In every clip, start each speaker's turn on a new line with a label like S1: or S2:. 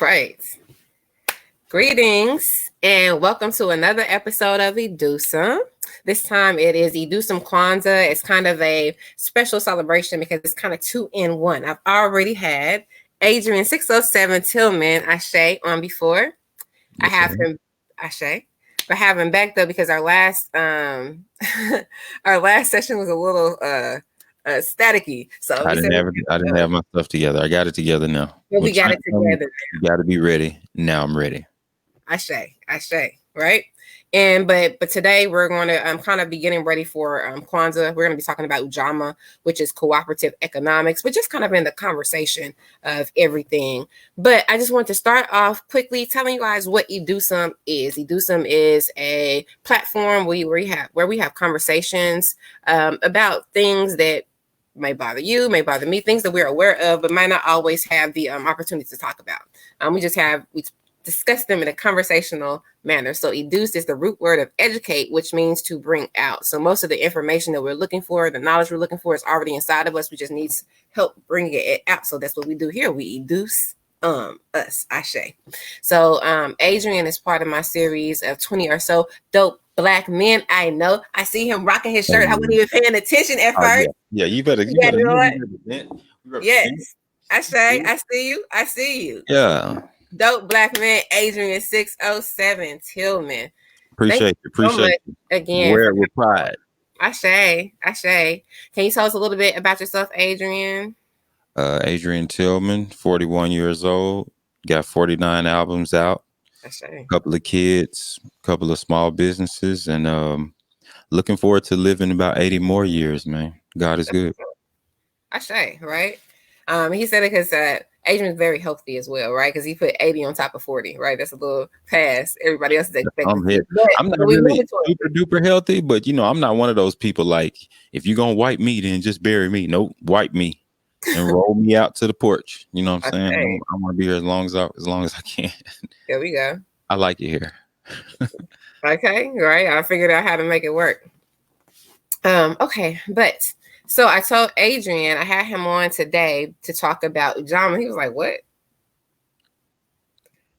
S1: Right. Greetings and welcome to another episode of Educeumm. This time it is Educeumm Kwanzaa. It's kind of a special celebration because it's kind of two in one. I've already had Adrian 607 Tillman Ashe on before. I have him Ashe. But have him back though because our last our last session was a little staticky. So
S2: I didn't have my stuff together. I got it together now.
S1: we got it together.
S2: You got to be ready. Now I'm ready.
S1: Ashe, right? And but today we're going to kind of be getting ready for Kwanzaa. We're going to be talking about Ujamma, which is cooperative economics, but just kind of in the conversation of everything. But I just want to start off quickly telling you guys what Educeumm is. Educeumm is a platform where we have conversations about things that may bother you, may bother me, things that we're aware of, but might not always have the opportunity to talk about. We discuss them in a conversational manner. So educe is the root word of educate, which means to bring out. So most of the information that we're looking for, the knowledge we're looking for is already inside of us. We just need help bringing it out. So that's what we do here. We educe us, Ashe. So Adrian is part of my series of 20 or so dope Black men. I know. I see him rocking his shirt. I wasn't even paying attention at first.
S2: Yeah, you better
S1: Yes. Ashe, I see you.
S2: Yeah.
S1: Dope Black man, Adrian 607 Tillman.
S2: Appreciate you.
S1: Again.
S2: Wear it with pride.
S1: Ashe. Can you tell us a little bit about yourself, Adrian?
S2: Adrian Tillman, 41 years old, got 49 albums out, a couple of kids, a couple of small businesses, and looking forward to living about 80 more years, man. God is good.
S1: Ashe, right? He said it because Adrian's very healthy as well, right? Because he put 80 on top of 40, right? That's a little past everybody else is expecting.
S2: I'm not really super duper healthy, but I'm not one of those people like, if you're gonna wipe me, then just bury me. Nope, wipe me and roll me out to the porch. You know what I'm saying? I'm gonna be here as long as I can.
S1: There we go.
S2: I like it here.
S1: Okay, right. I figured out how to make it work. Okay, but so I told Adrian, I had him on today to talk about Ujamma. He was like, what?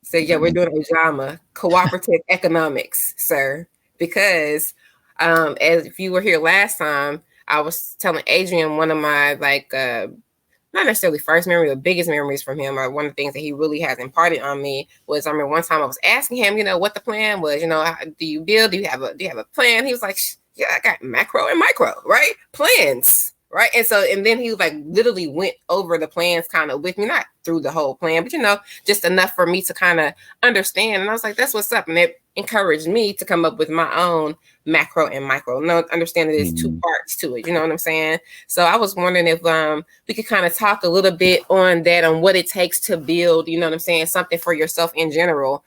S1: So yeah, we're doing Ujamma, cooperative economics, sir. Because as if you were here last time, I was telling Adrian one of my not necessarily first memory, but biggest memories from him, or one of the things that he really has imparted on me was, I remember one time I was asking him, what the plan was, do you build? Do you have a plan? He was like, yeah, I got macro and micro, right? Plans, right? And then he literally went over the plans kind of with me, not through the whole plan, but just enough for me to kind of understand. And I was like, that's what's up. And it encouraged me to come up with my own macro and micro. No, understanding there's two parts to it. You know what I'm saying? So I was wondering if we could kind of talk a little bit on that, on what it takes to build, you know what I'm saying, something for yourself in general.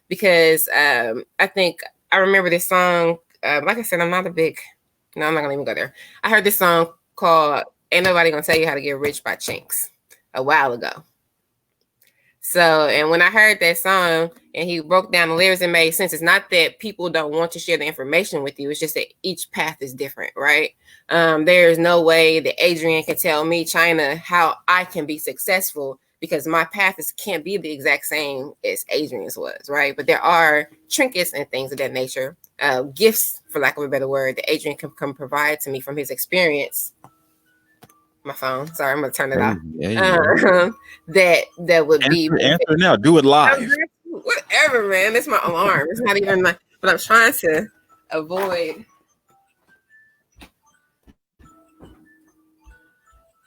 S1: Because I think I remember this song. Like I said, I'm not gonna even go there. I heard this song called "Ain't Nobody Gonna Tell You How to Get Rich" by Chinks a while ago. So, and when I heard that song and he broke down the lyrics, it made sense. It's not that people don't want to share the information with you. It's just that each path is different, right? There's no way that Adrian can tell me, China, how I can be successful, because my path can't be the exact same as Adrian's was, right? But there are trinkets and things of that nature, gifts, for lack of a better word, that Adrian can provide to me from his experience. My phone. Sorry, I'm gonna turn it off. That would be
S2: answer now. Do it live.
S1: Whatever, man. It's my alarm. It's not even but I'm trying to avoid.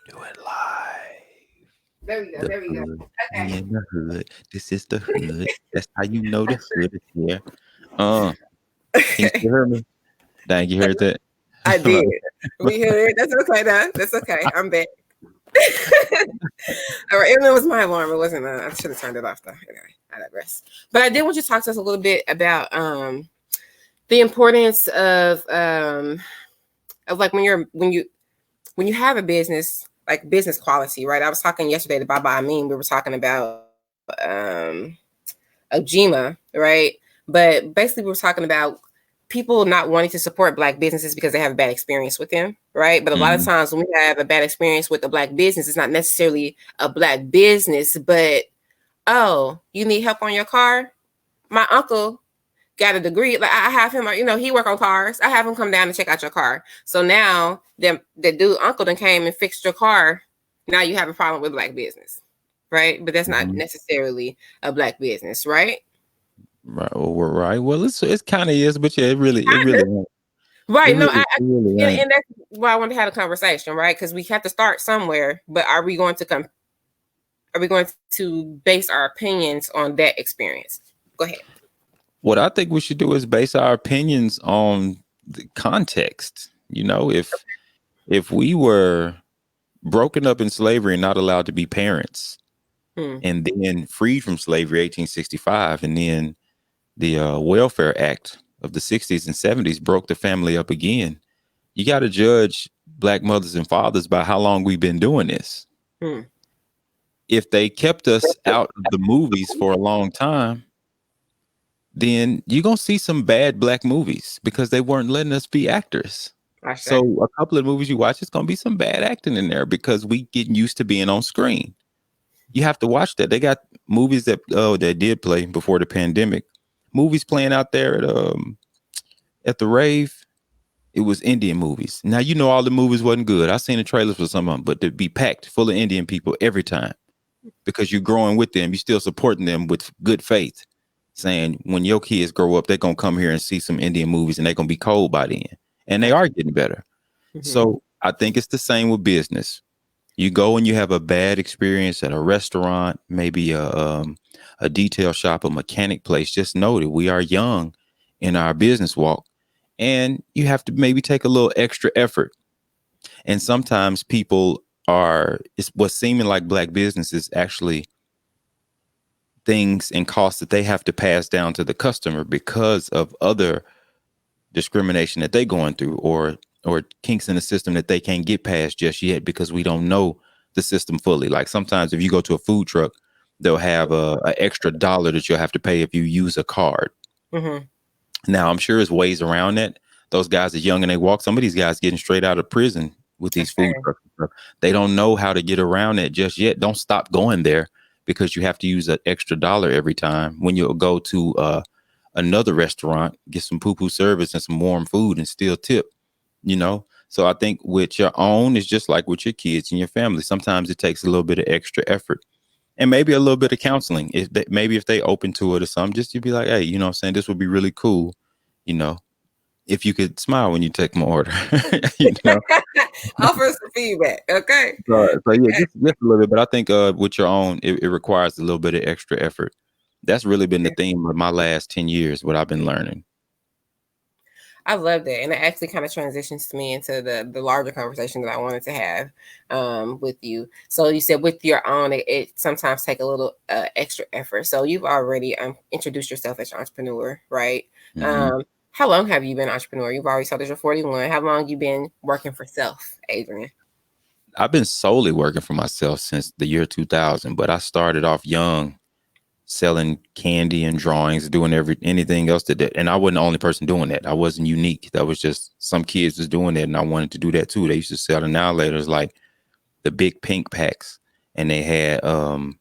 S2: Do it live.
S1: There we go. Okay.
S2: In the hood. This is the hood. That's how you know the hood is here. Can you hear me? Dang, you heard that?
S1: I did. We heard it. That's okay, though. That's okay. I'm back. All right. It was my alarm. It wasn't. I should have turned it off, though. Anyway, I digress. But I did want you to talk to us a little bit about the importance of like when you have a business, like business quality, right? I was talking yesterday to Baba Amin. We were talking about Ujamma, right? But basically, we were talking about people not wanting to support Black businesses because they have a bad experience with them, right? But a lot of times when we have a bad experience with a Black business, it's not necessarily a Black business, but oh, you need help on your car? My uncle got a degree. Like I have him, he work on cars. I have him come down and check out your car. So now the dude uncle then came and fixed your car. Now you have a problem with black business, right? But that's not necessarily a black business, right?
S2: Right. Well, it's kind of is, but yeah, it really won't.
S1: Right. No,
S2: Really
S1: and that's why I wanted to have a conversation, right? Because we have to start somewhere. But are we going to base our opinions on that experience? Go ahead.
S2: What I think we should do is base our opinions on the context. If we were broken up in slavery and not allowed to be parents, and then freed from slavery 1865, and then the Welfare Act of the 60s and 70s broke the family up again. You got to judge black mothers and fathers by how long we've been doing this. If they kept us out of the movies for a long time, then you're going to see some bad black movies because they weren't letting us be actors. So a couple of movies you watch, it's going to be some bad acting in there because we getting used to being on screen. You have to watch that. They got movies that did play before the pandemic. Movies playing out there at the rave. It was Indian movies. Now, all the movies wasn't good. I seen the trailers for some of them, but to be packed full of Indian people every time because you're growing with them. You're still supporting them with good faith, saying when your kids grow up, they're going to come here and see some Indian movies and they're going to be cold by then. And they are getting better. So I think it's the same with business. You go and you have a bad experience at a restaurant, maybe a detail shop, a mechanic place. Just know that we are young in our business walk and you have to maybe take a little extra effort. And sometimes it's what's seeming like black business is actually things and costs that they have to pass down to the customer because of other discrimination that they're going through or kinks in the system that they can't get past just yet because we don't know the system fully. Like sometimes if you go to a food truck, they'll have a extra $1 that you'll have to pay if you use a card. Now, I'm sure there's ways around that. Those guys are young and they walk. Some of these guys getting straight out of prison with these food trucks. They don't know how to get around that just yet. Don't stop going there because you have to use an extra $1 every time when you'll go to another restaurant, get some poo-poo service and some warm food and still tip, So I think with your own, it's just like with your kids and your family. Sometimes it takes a little bit of extra effort and maybe a little bit of counseling. If they open to it or something, just to be like, hey, what I'm saying, this would be really cool, if you could smile when you take my order,
S1: Offer some feedback, okay?
S2: So yeah, just a little bit. But I think with your own, it requires a little bit of extra effort. That's really been the theme of my last 10 years, what I've been learning.
S1: I love that. And it actually kind of transitions to me into the larger conversation that I wanted to have with you. So you said with your own, it sometimes take a little extra effort. So you've already introduced yourself as an entrepreneur, right? How long have you been an entrepreneur? You've already told us you're 41. How long have you been working for self, Adrian?
S2: I've been solely working for myself since the year 2000, but I started off young, selling candy and drawings, doing anything else that and I wasn't the only person doing that. I wasn't unique. That was just some kids was doing that, and I wanted to do that too. They used to sell the now laters like the big pink packs, and they had 3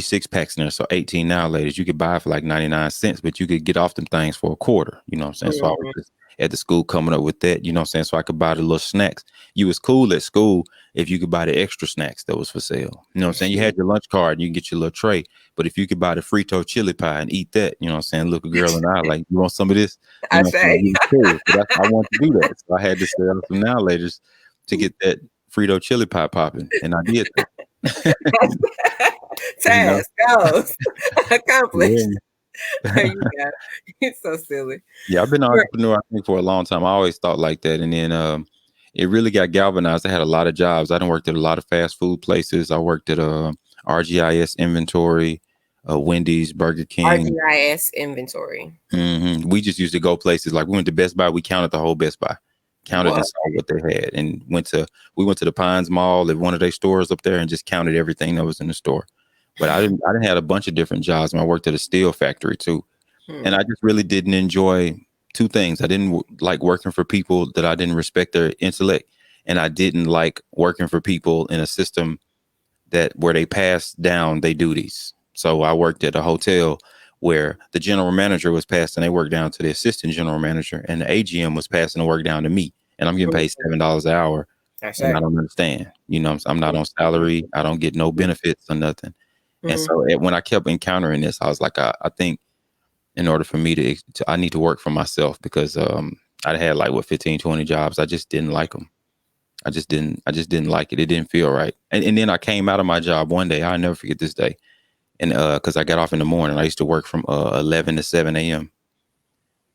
S2: 6-packs in there, so 18 now laters. You could buy it for like 99 cents, but you could get off them things for a quarter. You know what I'm saying? So I was just at the school coming up with that. You know what I'm saying? So I could buy the little snacks. You was cool at school if you could buy the extra snacks that was for sale. You know what I'm saying? You had your lunch card and you can get your little tray. But if you could buy the Frito chili pie and eat that, you know what I'm saying? Look a girl in the eye like, you want some of this? You know
S1: I say.
S2: Cool. So I wanted to do that. So I had to sell some now laters to get that Frito chili pie popping. And I did that.
S1: Task goes accomplished. There you go. It's so silly.
S2: Yeah, I've been an entrepreneur, I think, for a long time. I always thought like that. And then it really got galvanized. I had a lot of jobs. I done worked at a lot of fast food places. I worked at RGIS Inventory, Wendy's, Burger King.
S1: RGIS Inventory.
S2: We just used to go places like we went to Best Buy. We counted the whole Best Buy, counted and saw what they had, and we went to the Pines Mall at one of their stores up there and just counted everything that was in the store. But I didn't have a bunch of different jobs. I worked at a steel factory too. And I just really didn't enjoy two things. I didn't like working for people that I didn't respect their intellect. And I didn't like working for people in a system where they pass down their duties. So I worked at a hotel where the general manager was passing their work down to the assistant general manager, and the AGM was passing the work down to me, and I'm getting paid $7 an hour, and I don't understand. I'm not on salary. I don't get no benefits or nothing. And so when I kept encountering this, I was like, I think in order for me to I need to work for myself, because I had like 15, 20 jobs. I just didn't like them. I just didn't like it. It didn't feel right. And then I came out of my job one day. I'll never forget this day. And because I got off in the morning, I used to work from 11 to 7 a.m.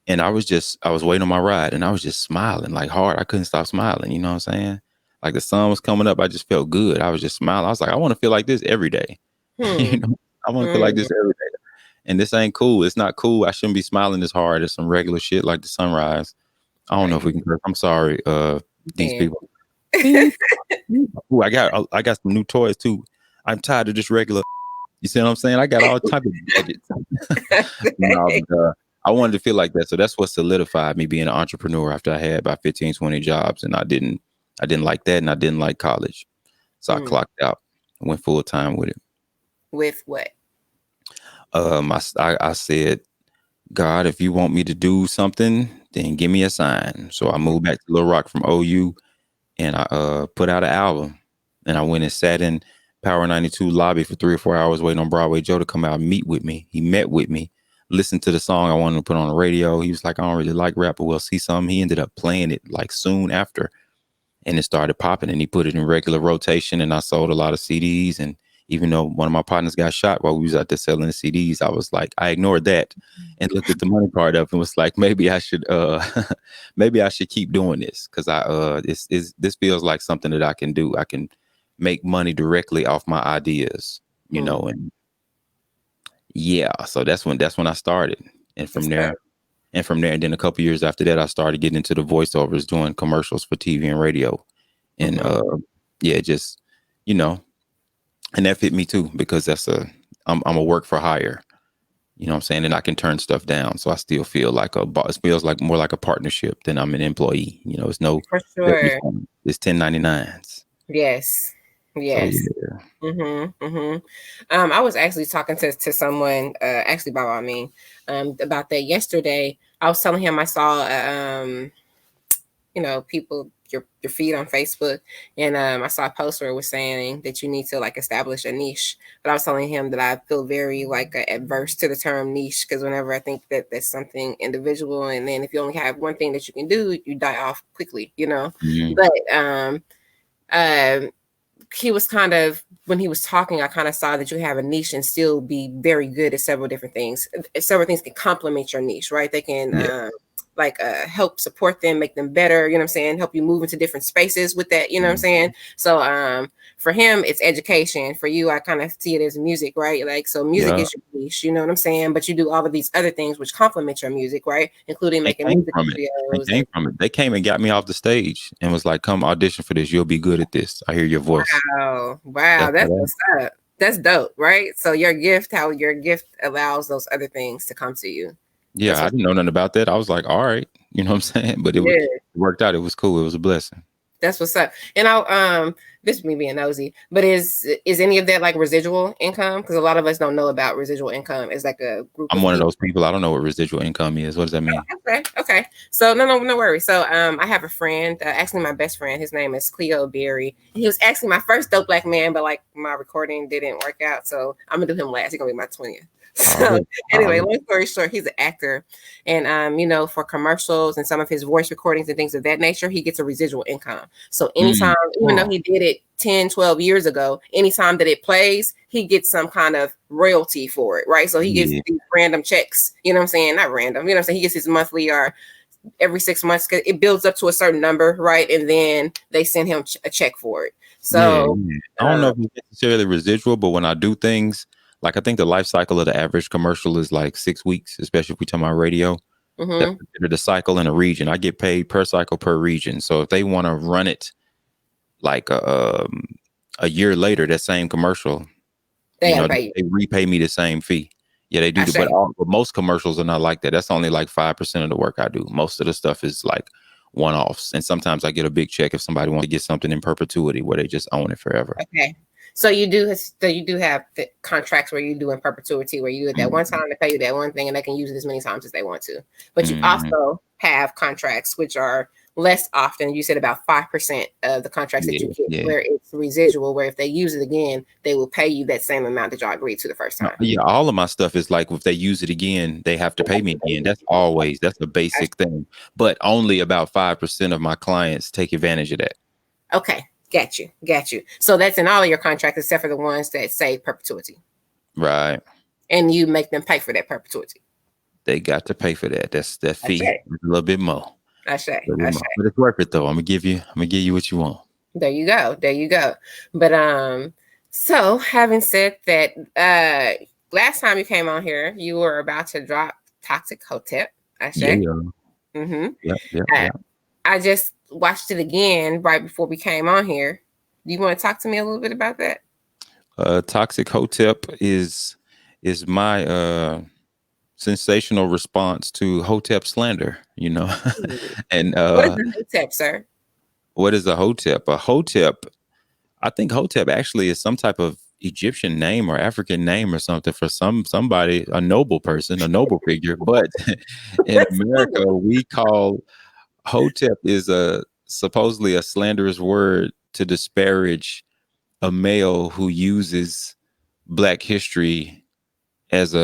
S2: And I was waiting on my ride, and I was just smiling like hard. I couldn't stop smiling. You know what I'm saying? Like the sun was coming up. I just felt good. I was just smiling. I was like, I want to feel like this every day. I want to feel like this every day. And this ain't cool. It's not cool. I shouldn't be smiling this hard at some regular shit like the sunrise. I don't know if we can curse. I'm sorry, these people. Ooh, I got some new toys too. I'm tired of this regular. You see what I'm saying? I got all type of gadgets. I wanted to feel like that. So that's what solidified me being an entrepreneur after I had about 15, 20 jobs. And I didn't like that, and I didn't like college. So I clocked out and went full time with it.
S1: With what?
S2: I said, God, if you want me to do something, then give me a sign. So I moved back to Little Rock from OU, and I put out an album, and I went and sat in Power 92 lobby for 3 or 4 hours waiting on Broadway Joe to come out and meet with me. He met with me, listened to the song I wanted to put on the radio. He was like, I don't really like rap, but we'll see something. He ended up playing it like soon after, and it started popping, and he put it in regular rotation, and I sold a lot of CDs. And even though one of my partners got shot while we was out there selling the CDs, I was like, I ignored that and looked at the money part of it and was like, maybe I should keep doing this, because this feels like something that I can do. I can make money directly off my ideas, and yeah. So that's when I started, and from there, and then a couple years after that, I started getting into the voiceovers, doing commercials for TV and radio, and just and that fit me too, because I'm a work for hire, you know what I'm saying, and I can turn stuff down, so I still feel like it feels like more like a partnership than I'm an employee. It's no,
S1: for sure.
S2: It's 1099s.
S1: Yes.
S2: So, yeah.
S1: I was actually talking to someone, actually by me, about that yesterday. I was telling him I saw, people, your feed on Facebook, and I saw a post where it was saying that you need to like establish a niche. But I was telling him that I feel very like adverse to the term niche, because whenever I think that that's something individual, and then if you only have one thing that you can do, you die off quickly, But he was kind of, when he was talking, I kind of saw that you have a niche and still be very good at several different things. Several things can complement your niche, right? They can help support them, make them better, you know what I'm saying? Help you move into different spaces with that, you know what I'm saying? So for him, it's education. For you, I kind of see it as music, right? Like, so music is your niche, you know what I'm saying? But you do all of these other things which complement your music, right? Including making music videos.
S2: They came and got me off the stage and was like, come audition for this. You'll be good at this. I hear your voice.
S1: Wow. That's what's up. That's dope, right? So how your gift allows those other things to come to you.
S2: Yeah, I didn't know nothing about that. I was like, all right, you know what I'm saying? But it worked out. It was cool. It was a blessing.
S1: That's what's up. And this is me being nosy, but is any of that like residual income? Because a lot of us don't know about residual income. It's like a group.
S2: I'm one of those people. I don't know what residual income is. What does that mean?
S1: Oh, okay. So no worries. So I have a friend, actually my best friend. His name is Cleo Berry. He was actually my first Dope Black Man, but like my recording didn't work out, so I'm gonna do him last. He's gonna be my 20th. So anyway, long story short, he's an actor, and for commercials and some of his voice recordings and things of that nature, he gets a residual income. So anytime, even though he did it 10, 12 years ago, anytime that it plays, he gets some kind of royalty for it, right? So he gets these random checks, you know what I'm saying? Not random, you know what I'm saying? He gets his monthly or every 6 months, because it builds up to a certain number, right? And then they send him a check for it. So
S2: I don't know if it's necessarily residual, but when I do things, like I think the life cycle of the average commercial is like 6 weeks, especially if we talk about radio. That's the cycle in a region. I get paid per cycle per region. So if they want to run it like a year later, that same commercial, they repay me the same fee. Yeah, they do. But most commercials are not like that. That's only like 5% of the work I do. Most of the stuff is like one-offs. And sometimes I get a big check if somebody wants to get something in perpetuity where they just own it forever.
S1: Okay. So you do have the contracts where you do in perpetuity, where you do it that one time, they pay you that one thing, and they can use it as many times as they want to. But you also have contracts which are less often. You said about 5% of the contracts that you get, where it's residual, where if they use it again, they will pay you that same amount that y'all agreed to the first time.
S2: Yeah, all of my stuff is like if they use it again, they have to pay me again. That's a basic thing. But only about 5% of my clients take advantage of that.
S1: Okay, got you. So that's in all of your contracts except for the ones that say perpetuity.
S2: Right.
S1: And you make them pay for that perpetuity.
S2: They got to pay for that. That's that fee. A little bit more.
S1: I say.
S2: But it's worth it though. I'm gonna give you what you want.
S1: There you go. But so having said that, last time you came on here, you were about to drop Toxic Hotep. I say.
S2: Yeah. Mm-hmm. Yeah.
S1: I just watched it again right before we came on here. Do you want to talk to me a little bit about that?
S2: Toxic Hotep is my sensational response to Hotep slander, And
S1: what is a Hotep, sir?
S2: What is a Hotep? A Hotep, I think Hotep actually is some type of Egyptian name or African name or something for somebody, a noble person, a noble figure. But in America, we call Hotep is supposedly a slanderous word to disparage a male who uses Black history as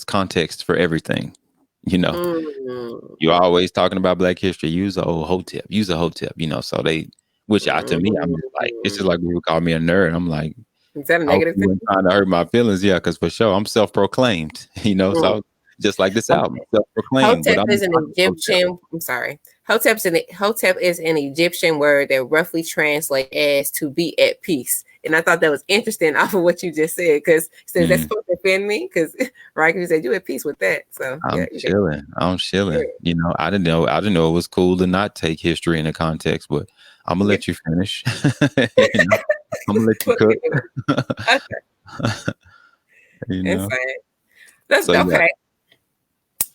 S2: context for everything. You're always talking about Black history. Use a Hotep. So they, which to me, I'm just like, it's just like people call me a nerd. I'm like,
S1: is that a negative thing?
S2: Trying to hurt my feelings, yeah, because for sure I'm self-proclaimed. So just like this album, self-proclaimed.
S1: Hotep is an Egyptian. I'm sorry. Hotep is an Egyptian word that roughly translates as to be at peace. And I thought that was interesting off of what you just said, because that's supposed to offend me, because right, because you said you at peace with that. So
S2: I'm chilling. Yeah. I didn't know it was cool to not take history into context, but I'm gonna let you finish. I'm gonna let you cook.
S1: Okay. That's okay. Yeah.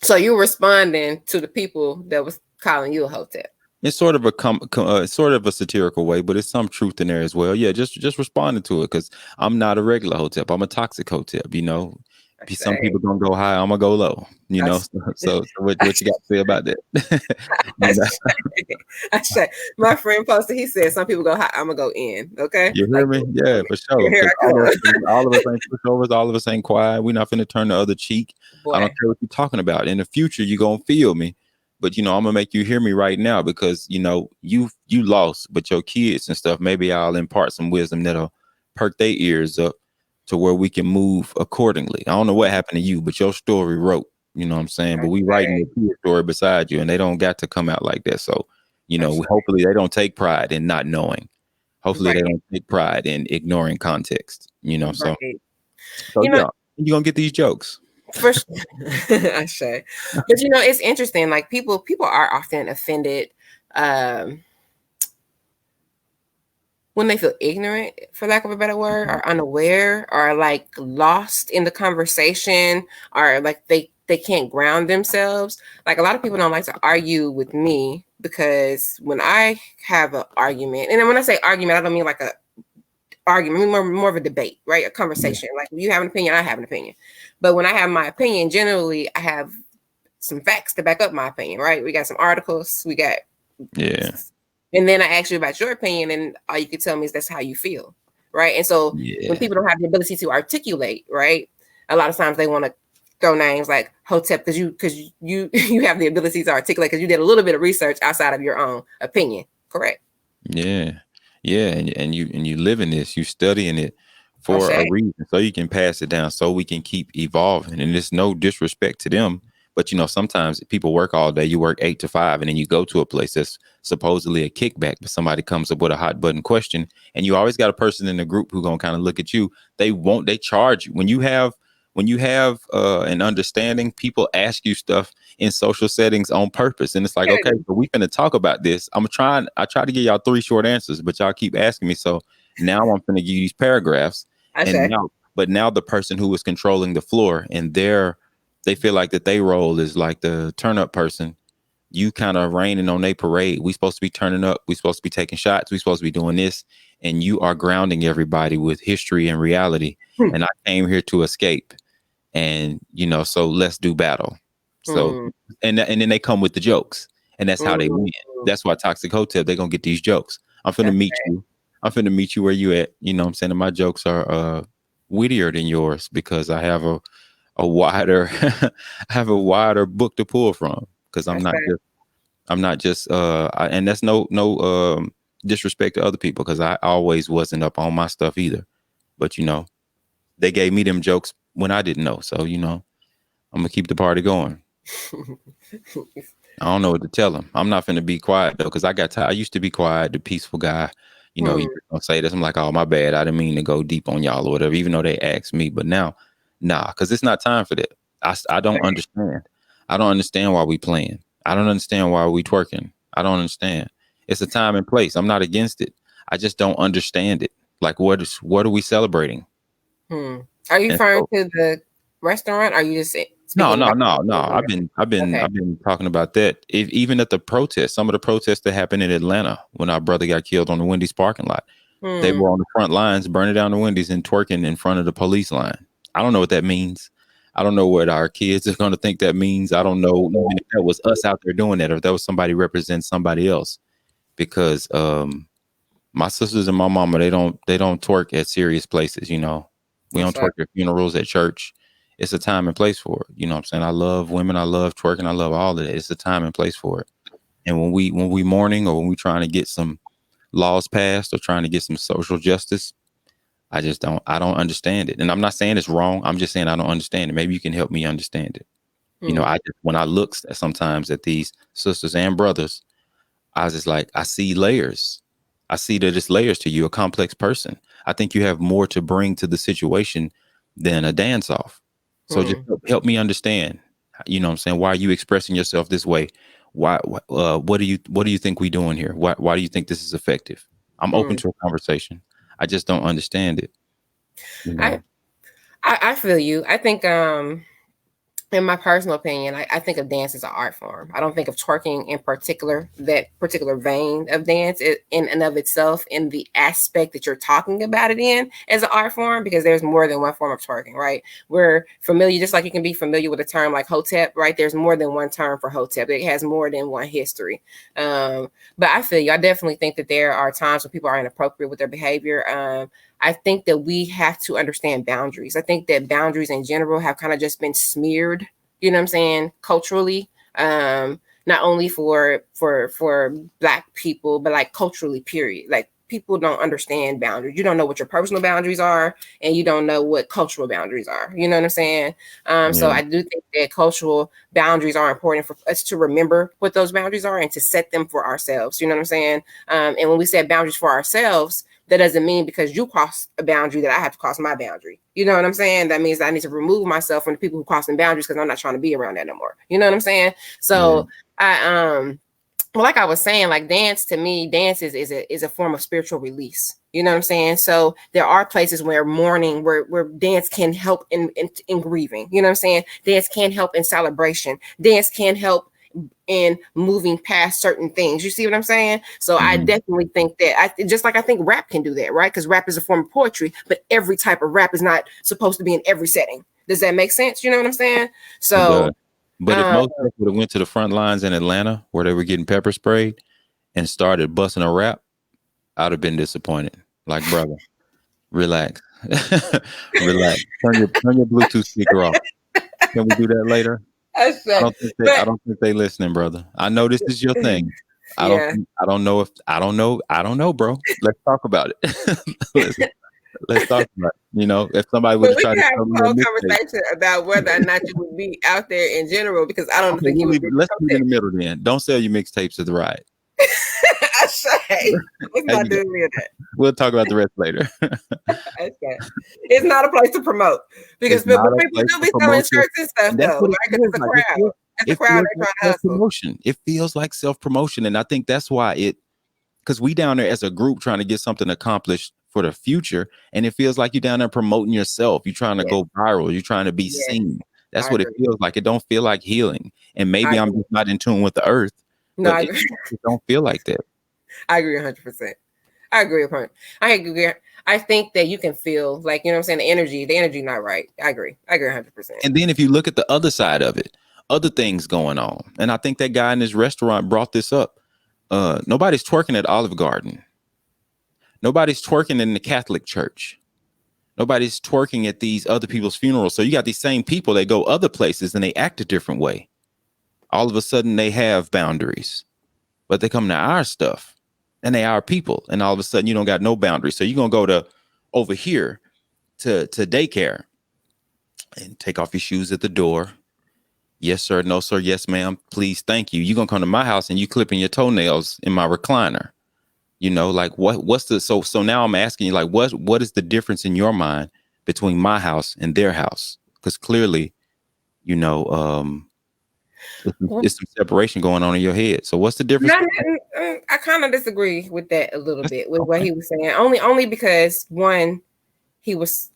S1: So you're responding to the people that was calling you a Hotep.
S2: It's sort of a satirical way, but it's some truth in there as well. Yeah, just responding to it, because I'm not a regular Hotep. I'm a toxic Hotep. Some people gonna go high, I'm gonna go low. So what you got to say about that?
S1: I say. My friend posted. He said some people go high, I'm gonna go in. Okay,
S2: you hear me? Yeah, for sure. All of us ain't pushovers. All of us ain't quiet. We're not finna turn the other cheek. Boy. I don't care what you're talking about. In the future, you're gonna feel me. But I'm gonna make you hear me right now, because you lost, but your kids and stuff, maybe I'll impart some wisdom that'll perk their ears up to where we can move accordingly. I don't know what happened to you, but your story wrote. You know what I'm saying? But we writing the kid story beside you, and they don't got to come out like that. So hopefully they don't take pride in not knowing. Hopefully they don't take pride in ignoring context. So you're gonna get these jokes.
S1: For sure. I say. But it's interesting. Like people are often offended when they feel ignorant, for lack of a better word, or unaware, or like lost in the conversation, or like they can't ground themselves. Like a lot of people don't like to argue with me, because when I have an argument, and when I say argument, I don't mean like a argument, more of a debate, right? A conversation. Like you have an opinion, I have an opinion. But when I have my opinion, generally I have some facts to back up my opinion, right? We got some articles, we got and then I ask you about your opinion, and all you can tell me is that's how you feel, right? And so when people don't have the ability to articulate, right, a lot of times they want to throw names like Hotep because you have the ability to articulate, because you did a little bit of research outside of your own opinion, correct?
S2: Yeah, and you live in this, you studying it for a reason, so you can pass it down, so we can keep evolving. And it's no disrespect to them, but sometimes people work all day. You work 8 to 5, and then you go to a place that's supposedly a kickback, but somebody comes up with a hot button question, and you always got a person in the group who gonna kind of look at you. They charge you when you have an understanding. People ask you stuff in social settings on purpose, and it's like, okay, so we finna talk about this. I try to give y'all 3 short answers, but y'all keep asking me, so now I'm finna give you these paragraphs. Now the person who is controlling the floor, and they feel like that they role is like the turn up person, you kind of raining on their parade. We supposed to be turning up. We supposed to be taking shots. We supposed to be doing this. And you are grounding everybody with history and reality. And I came here to escape. And, so let's do battle. So, and then they come with the jokes. And that's how they win. That's why Toxic Hotel, they're going to get these jokes. I'm finna meet you. I'm finna meet you where you at. You know what I'm saying? And my jokes are wittier than yours because I have a wider book to pull from because I'm not just and that's no disrespect to other people because I always wasn't up on my stuff either. But they gave me them jokes when I didn't know. So I'm gonna keep the party going. I don't know what to tell them. I'm not finna be quiet though, because I used to be quiet, the peaceful guy. You don't say this. I'm like, oh, my bad. I didn't mean to go deep on y'all or whatever, even though they asked me. But now, nah, because it's not time for that. I don't understand. I don't understand why we playing. I don't understand why we twerking. I don't understand. It's a time and place. I'm not against it. I just don't understand it. Like, what are we celebrating?
S1: Are you referring to the restaurant? Or are you just
S2: No. I've been talking about that. Even at the protest, some of the protests that happened in Atlanta when our brother got killed on the Wendy's parking lot, they were on the front lines, burning down the Wendy's and twerking in front of the police line. I don't know what that means. I don't know what our kids are going to think that means. I don't know even if that was us out there doing that or if that was somebody representing somebody else. Because my sisters and my mama, they don't twerk at serious places. We don't twerk at funerals, at church. It's a time and place for it. You know what I'm saying? I love women. I love twerking. I love all of it. It's a time and place for it. And when we mourning or when we trying to get some laws passed or trying to get some social justice, I don't understand it. And I'm not saying it's wrong. I'm just saying I don't understand it. Maybe you can help me understand it. When I look sometimes at these sisters and brothers, I was just like, I see layers. I see that it's layers to you, a complex person. I think you have more to bring to the situation than a dance off. So just help me understand, what I'm saying? Why are you expressing yourself this way? Why, what do you think we doing here? Why do you think this is effective? I'm open to a conversation. I just don't understand it.
S1: I feel you. I think, in my personal opinion, I think of dance as an art form. I don't think of twerking in particular, that particular vein of dance in and of itself, in the aspect that you're talking about it in, as an art form, because there's more than one form of twerking, right? We're familiar, just like you can be familiar with a term like hotep, right? There's more than one term for hotep. It has more than one history. But I feel you. I definitely think that there are times when people are inappropriate with their behavior. I think that we have to understand boundaries. I think that boundaries in general have kind of just been smeared, you know what I'm saying, culturally, not only for Black people, but like culturally, period. Like, people don't understand boundaries. You don't know what your personal boundaries are, and you don't know what cultural boundaries are. You know what I'm saying? So I do think that cultural boundaries are important for us to remember what those boundaries are and to set them for ourselves. You know what I'm saying? And when we set boundaries for ourselves, that doesn't mean because you cross a boundary that I have to cross my boundary. You know what I'm saying? That means I need to remove myself from the people who crossing boundaries because I'm not trying to be around that no more. You know what I'm saying? So well, like I was saying, like, dance to me, dance is a form of spiritual release. You know what I'm saying? So there are places where mourning, where dance can help in grieving. You know what I'm saying? Dance can help in celebration. Dance can help in moving past certain things. You see what I'm saying? So I definitely think that I think rap can do that, right? Because rap is a form of poetry, but every type of rap is not supposed to be in every setting. Does that make sense? You know what I'm saying? So,
S2: but if most people would have went to the front lines in Atlanta where they were getting pepper sprayed and started busting a rap, I'd have been disappointed. Like, brother, relax. Relax. Turn your Bluetooth speaker off. Can we do that later? I don't think they listening, brother. I know this is your thing. I don't know, bro. Let's talk about it. Let's talk about it. If somebody would try to have a whole
S1: conversation about whether or not you would be out there in general, because I don't think you would.
S2: Let's be in the middle then. Don't sell your mixtapes to the riot.
S1: I say, let's not do any of that.
S2: We'll talk about the rest later.
S1: Okay. It's not a place to promote because people do be selling shirts and stuff, though. Right? Because it's a crowd. It's a crowd they're trying to hustle.
S2: It feels like self-promotion, and I think that's why because we down there as a group trying to get something accomplished for the future, and it feels like you're down there promoting yourself. You're trying to go viral. You're trying to be seen. That's what it feels like. It don't feel like healing. And maybe I'm just not in tune with the earth,
S1: No,
S2: but
S1: I
S2: it
S1: agree.
S2: don't feel like that.
S1: I agree 100%. I agree with her. I agree. I think that you can feel like, you know what I'm saying, the energy not right. I agree. I agree 100%.
S2: And then if you look at the other side of it, other things going on. And I think that guy in this restaurant brought this up. Nobody's twerking at Olive Garden. Nobody's twerking in the Catholic Church. Nobody's twerking at these other people's funerals. So you got these same people that go other places and they act a different way. All of a sudden they have boundaries, but they come to our stuff and they are people. And all of a sudden you don't got no boundaries. So you're going to go to over here to daycare and take off your shoes at the door. Yes, sir. No, sir. Yes, ma'am. Please. Thank you. You're going to come to my house and you clipping your toenails in my recliner. You know, like what's the, so now I'm asking you, like, what is the difference in your mind between my house and their house? Because clearly, you know, it's some separation going on in your head. So what's the difference?
S1: I kind of disagree with that a little bit with what
S2: Okay.
S1: he was saying. Only because one, he was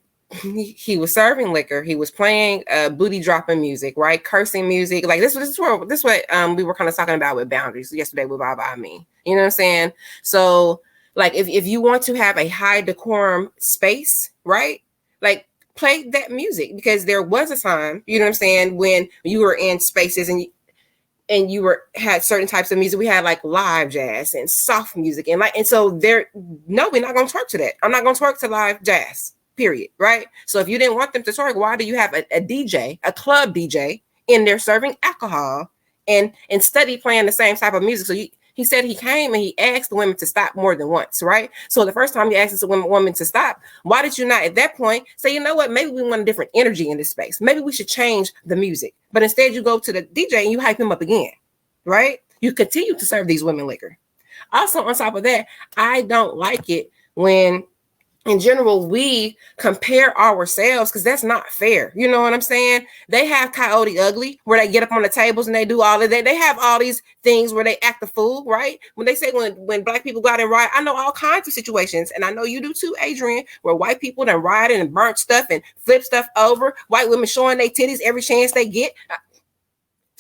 S1: serving liquor. He was playing booty dropping music, right? Cursing music. Like this is what we were kind of talking about with boundaries yesterday with Baba I mean. You know what I'm saying? So like if you want to have a high decorum space, right? Like play that music, because there was a time, you know what I'm saying, when you were in spaces and you were had certain types of music. We had like live jazz and soft music and so there, no, we're not gonna twerk to that. I'm not gonna twerk to live jazz. Period. Right. So if you didn't want them to twerk, why do you have a DJ, a club DJ in there serving alcohol and study playing the same type of music? So he said he came and he asked the women to stop more than once, right? So the first time he asked the woman to stop, why did you not at that point say, you know what, maybe we want a different energy in this space. Maybe we should change the music. But instead you go to the DJ and you hype him up again, right? You continue to serve these women liquor. Also, on top of that, I don't like it when in general we compare ourselves, because that's not fair. You know what I'm saying? They have Coyote Ugly where they get up on the tables and they do all of that. They have all these things where they act the fool, right? When they say when black people go out and riot, I know all kinds of situations, and I know you do too, Adrian, where white people done rioted and burnt stuff and flip stuff over, white women showing their titties every chance they get.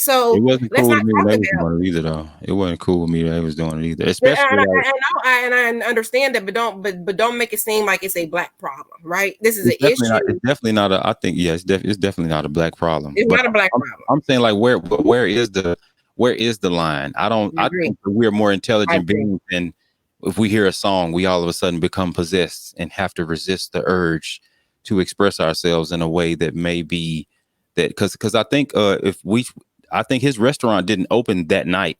S1: So
S2: It wasn't
S1: let's
S2: cool
S1: not
S2: with me
S1: talk
S2: when they was
S1: about.
S2: doing it either, though. It wasn't cool with me that they was doing it either.
S1: And
S2: Especially like,
S1: I understand that, but don't make it seem like it's a black problem, right? This is an issue.
S2: it's definitely not a, I think, yeah, it's definitely not a black problem.
S1: It's
S2: But
S1: not a black problem.
S2: I'm saying, like, where is the line?
S1: I
S2: I
S1: agree.
S2: think that we're more
S1: I
S2: intelligent
S1: agree.
S2: beings than if we hear a song, we all of a sudden become possessed and have to resist the urge to express ourselves in a way that may be that, because I think I think his restaurant didn't open that night.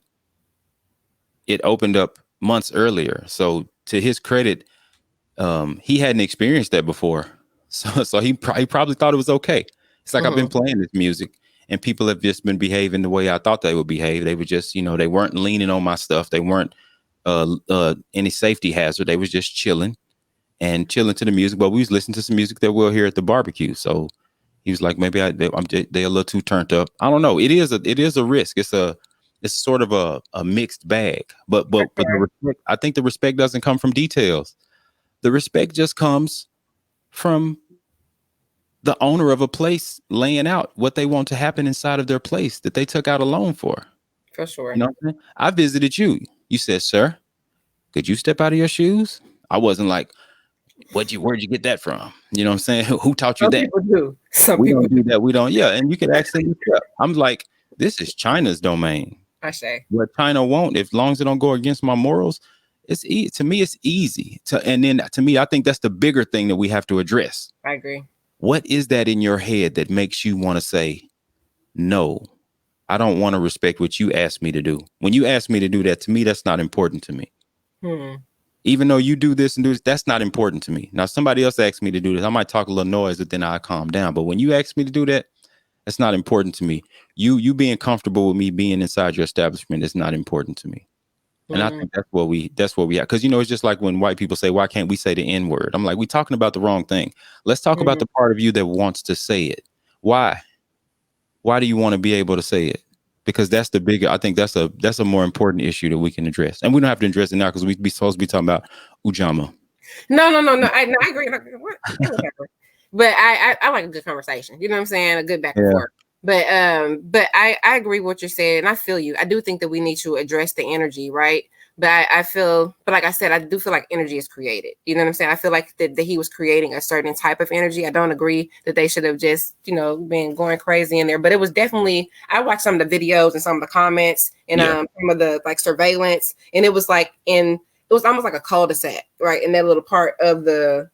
S2: It opened up months earlier. So to his credit, he hadn't experienced that before. So he probably thought it was okay. It's like, I've been playing this music and people have just been behaving the way I thought they would behave. They were just, they weren't leaning on my stuff. They weren't any safety hazard. They was just chilling to the music. But we was listening to some music that we'll hear at the barbecue. So he was like, maybe they're a little too turned up. I don't know. It is a risk. It's sort of a mixed bag. But I think the respect doesn't come from details. The respect just comes from the owner of a place laying out what they want to happen inside of their place that they took out a loan for.
S1: For sure.
S2: You know what I'm saying? I visited you. You said, sir, could you step out of your shoes? I wasn't like, where'd you get that from? You know what I'm saying? Who taught you
S1: Some
S2: that?
S1: people do. Some
S2: We
S1: people
S2: don't do that. We don't. Yeah. And you could actually, I'm like, this is China's domain.
S1: I say.
S2: What China won't, as long as it don't go against my morals, it's easy. To me, it's easy. And then to me, I think that's the bigger thing that we have to address.
S1: I agree.
S2: What is that in your head that makes you want to say, no, I don't want to respect what you asked me to do? When you ask me to do that, to me, that's not important to me. Even though you do this and do this, that's not important to me. Now, somebody else asks me to do this, I might talk a little noise, but then I calm down. But when you ask me to do that, that's not important to me. You being comfortable with me being inside your establishment is not important to me. And I think that's what we have. Because, it's just like when white people say, why can't we say the N word? I'm like, we're talking about the wrong thing. Let's talk about the part of you that wants to say it. Why? Why do you want to be able to say it? Because that's the bigger, I think that's a more important issue that we can address. And we don't have to address it now because we'd be supposed to be talking about Ujamma.
S1: No. I agree. But I like a good conversation. You know what I'm saying? A good back and forth. But I agree with what you're saying, and I feel you. I do think that we need to address the energy, right? But I feel, but like I said, I do feel like energy is created. You know what I'm saying? I feel like that he was creating a certain type of energy. I don't agree that they should have just, been going crazy in there. But it was definitely, I watched some of the videos and some of the comments and some of the like surveillance, and it was like it was almost like a cul-de-sac, right? In that little part of the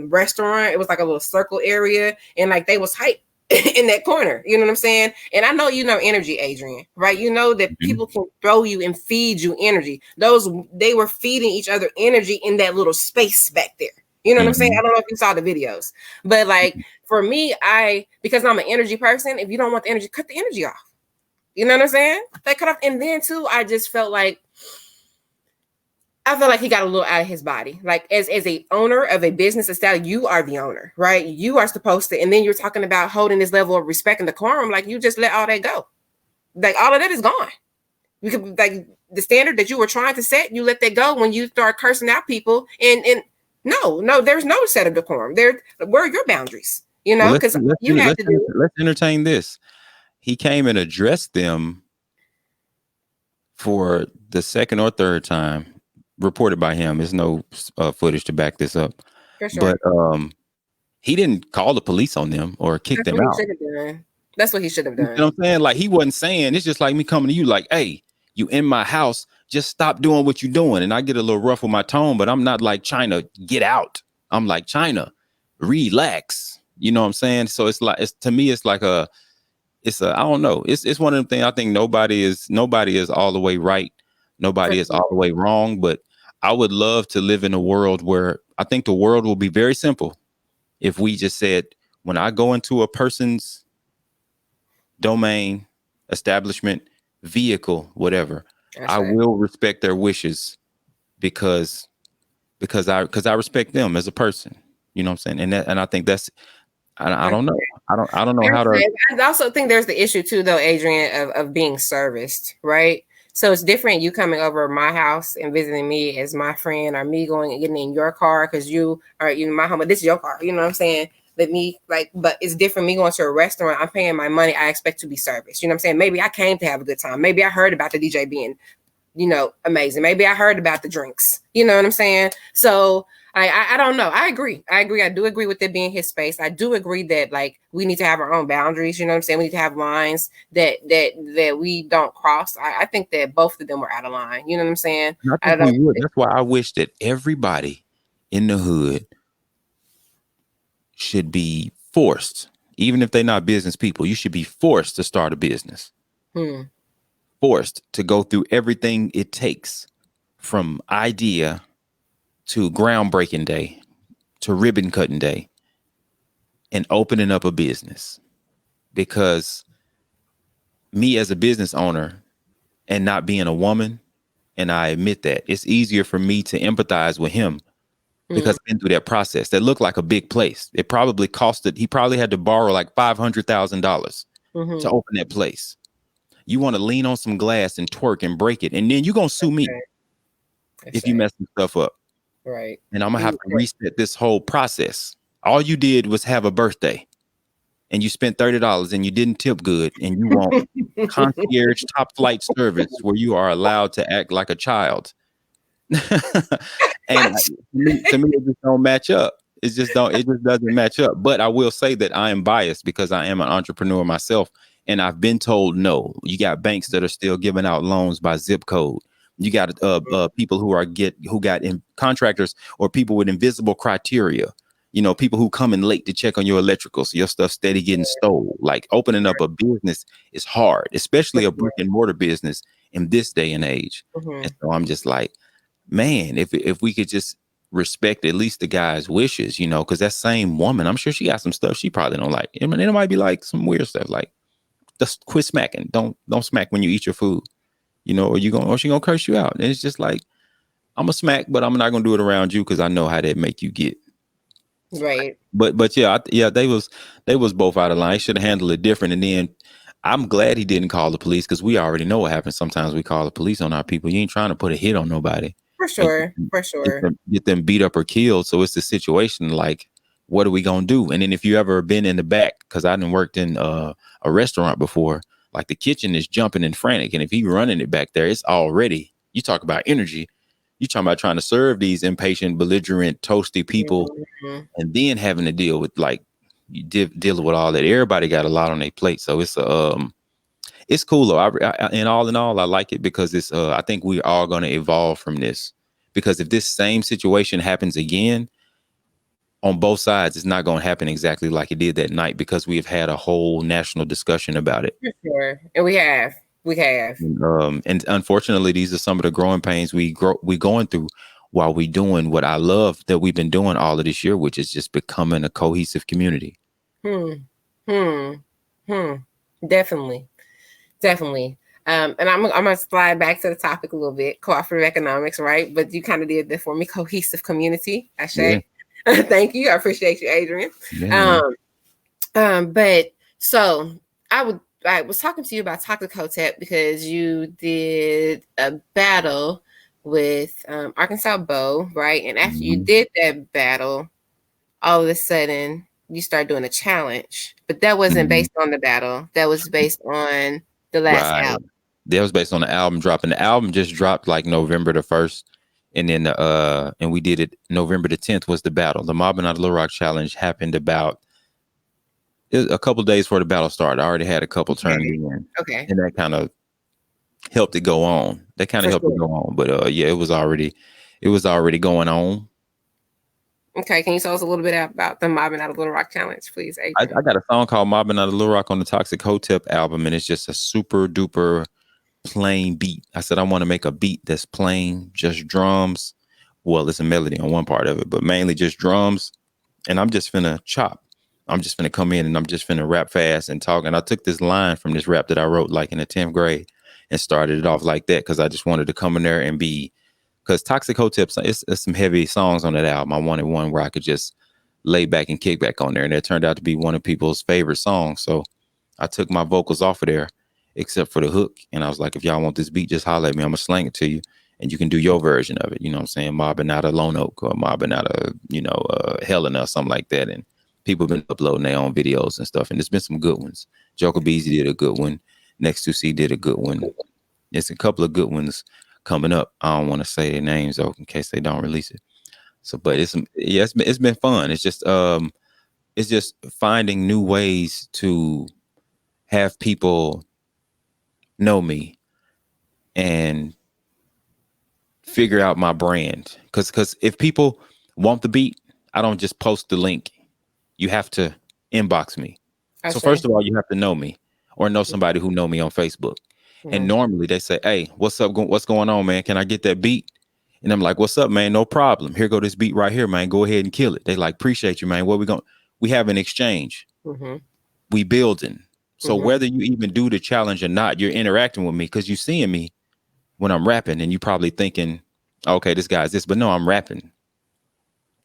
S1: restaurant, it was like a little circle area, and like they was hype in that corner. You know what I'm saying? And I know energy, Adrian, right? You know that people can throw you and feed you energy. They were feeding each other energy in that little space back there. You know what I'm saying? I don't know if you saw the videos, but like for me, because I'm an energy person, if you don't want the energy, cut the energy off. You know what I'm saying? They cut off. And then too, I just felt like he got a little out of his body. Like as a owner of a business establishment, you are the owner, right? You are supposed to, and then you're talking about holding this level of respect and decorum. Like you just let all that go. Like all of that is gone. You could, like the standard that you were trying to set, you let that go when you start cursing out people. And no, there's no set of decorum. Where are your boundaries? Because you have to do.
S2: Let's entertain this. He came and addressed them for the second or third time. Reported by him. There's no footage to back this up.
S1: For sure.
S2: But he didn't call the police on them or kick them out.
S1: That's what he should have done.
S2: You know what I'm saying? Like he wasn't saying, it's just like me coming to you like, hey, you in my house, just stop doing what you're doing. And I get a little rough with my tone, but I'm not like China, get out. I'm like, China, relax. You know what I'm saying? So it's like, to me, it's like I don't know. It's one of them things. I think nobody is all the way right. Nobody is all the way wrong, but I would love to live in a world where I think the world will be very simple if we just said, when I go into a person's domain, establishment, vehicle, whatever, I will respect their wishes because I respect them as a person. You know what I'm saying? And I think that's, I don't know. I don't know how to.
S1: I also think there's the issue too, though, Adrian, of being serviced, right? So it's different you coming over my house and visiting me as my friend, or me going and getting in your car because you are my home, but this is your car. You know what I'm saying? But it's different me going to a restaurant. I'm paying my money. I expect to be serviced. You know what I'm saying? Maybe I came to have a good time. Maybe I heard about the DJ being, amazing. Maybe I heard about the drinks. You know what I'm saying? So I don't know. I agree. I do agree with it being his space. I do agree that like we need to have our own boundaries. You know what I'm saying? We need to have lines that we don't cross. I think that both of them were out of line. You know what I'm saying?
S2: I think we would. That's why I wish that everybody in the hood should be forced, even if they're not business people. You should be forced to start a business. Forced to go through everything it takes, from idea to groundbreaking day to ribbon cutting day, and opening up a business. Because me as a business owner and not being a woman, and I admit that, it's easier for me to empathize with him because I've been through that process. That looked like a big place. It probably he probably had to borrow like $500,000 to open that place. You want to lean on some glass and twerk and break it, and then you're going to sue me if you mess some stuff up.
S1: Right.
S2: And I'm going to have to reset this whole process. All you did was have a birthday and you spent $30 and you didn't tip good, and you want concierge top flight service where you are allowed to act like a child. And to me, it just don't match up. It just doesn't match up. But I will say that I am biased because I am an entrepreneur myself. And I've been told no. You got banks that are still giving out loans by zip code. You got people who got contractors or people with invisible criteria. People who come in late to check on your electrical, so your stuff steady getting stole. Like opening up a business is hard, especially a brick and mortar business in this day and age. And so I'm just like, man, if we could just respect at least the guy's wishes, because that same woman, I'm sure she got some stuff she probably don't like. I mean, it might be like some weird stuff, like just quit smacking. Don't smack when you eat your food, or she gonna curse you out. And it's just like, I'm a smack, but I'm not gonna do it around you because I know how that make you get.
S1: Right.
S2: But yeah, they was both out of line. Should have handled it different. And then I'm glad he didn't call the police, because we already know what happens. Sometimes we call the police on our people. You ain't trying to put a hit on nobody.
S1: For sure.
S2: Get them beat up or killed. So it's the situation like, what are we gonna do? And then if you ever been in the back, because I done worked in a restaurant before, like the kitchen is jumping and frantic, and if he running it back there, it's already, you talk about energy. You talking about trying to serve these impatient, belligerent, toasty people,
S1: Mhm.
S2: and then having to deal with like dealing with all that. Everybody got a lot on their plate, so it's cool though. In all, I like it because it's. I think we're all going to evolve from this. Because if this same situation happens again on both sides, it's not going to happen exactly like it did that night because we have had a whole national discussion about it.
S1: For sure, and we have.
S2: And unfortunately, these are some of the growing pains we going through while we doing what I love that we've been doing all of this year, which is just becoming a cohesive community.
S1: Hmm. Hmm. Hmm. Definitely. Definitely. And I'm gonna slide back to the topic a little bit, cooperative economics, right? But you kind of did that for me, cohesive community. I
S2: Yeah,
S1: say, thank you. I appreciate you, Adrian.
S2: yeah, man.
S1: Um, but so I was talking to you about Toxic Hotep because you did a battle with Arkansas Bow, right? And after you
S2: Mhm.
S1: did that battle, all of a sudden you start doing a challenge, but that wasn't
S2: Mhm.
S1: based on the battle. That was based on the last
S2: Right.
S1: album.
S2: That was based on the album dropping. The album just dropped like November the 1st. And then and we did it November the 10th was the battle. The Mobbing Out of Little Rock challenge happened about a couple days before the battle started. I already had a couple turned
S1: Okay.
S2: in.
S1: Okay.
S2: And that kind of helped it go on. That kind of
S1: For
S2: helped it
S1: sure.
S2: go on. But yeah, it was already going on.
S1: Okay. Can you tell us a little bit about the Mobbing Out of Little Rock challenge, please,
S2: I
S1: Adrian?
S2: got a song called Mobbing Out of Little Rock on the Toxic Hotep album, and it's just a super duper plain beat. I said I want to make a beat that's plain, just drums. Well, it's a melody on one part of it, but mainly just drums. And I'm just finna chop. I'm just finna come in and I'm just finna rap fast and talk. And I took this line from this rap that I wrote like in the 10th grade and started it off like that because I just wanted to come in there and be, because Toxic Hotep, it's some heavy songs on that album. I wanted one where I could just lay back and kick back on there. And it turned out to be one of people's favorite songs. So I took my vocals off of there, except for the hook. And I was like, if y'all want this beat, just holler at me. I'm gonna slang it to you, and you can do your version of it. You know what I'm saying? Mobbing out of Lone Oak or mobbing out of, Helena or something like that. And people have been uploading their own videos and stuff. And there's been some good ones. Joker Beasy did a good one. Next to C did a good one. There's a couple of good ones coming up. I don't want to say their names though, in case they don't release it. So, but it's been fun. It's just finding new ways to have people know me and figure out my brand. Because if people want the beat, I don't just post the link. You have to inbox me.
S1: I
S2: So
S1: say.
S2: first of all, you have to know me or know somebody who know me on Facebook. And
S1: Mhm.
S2: normally they say, "Hey, what's up? What's going on, man? Can I get that beat?" And I'm like, "What's up, man? No problem. Here go this beat right here, man. Go ahead and kill it." They like, "Appreciate you, man. What we going?" We have an exchange.
S1: Mhm.
S2: We building. So
S1: Mhm.
S2: whether you even do the challenge or not, you're interacting with me because you seeing me when I'm rapping, and you probably thinking, "Okay, this guy's this," but no, I'm rapping.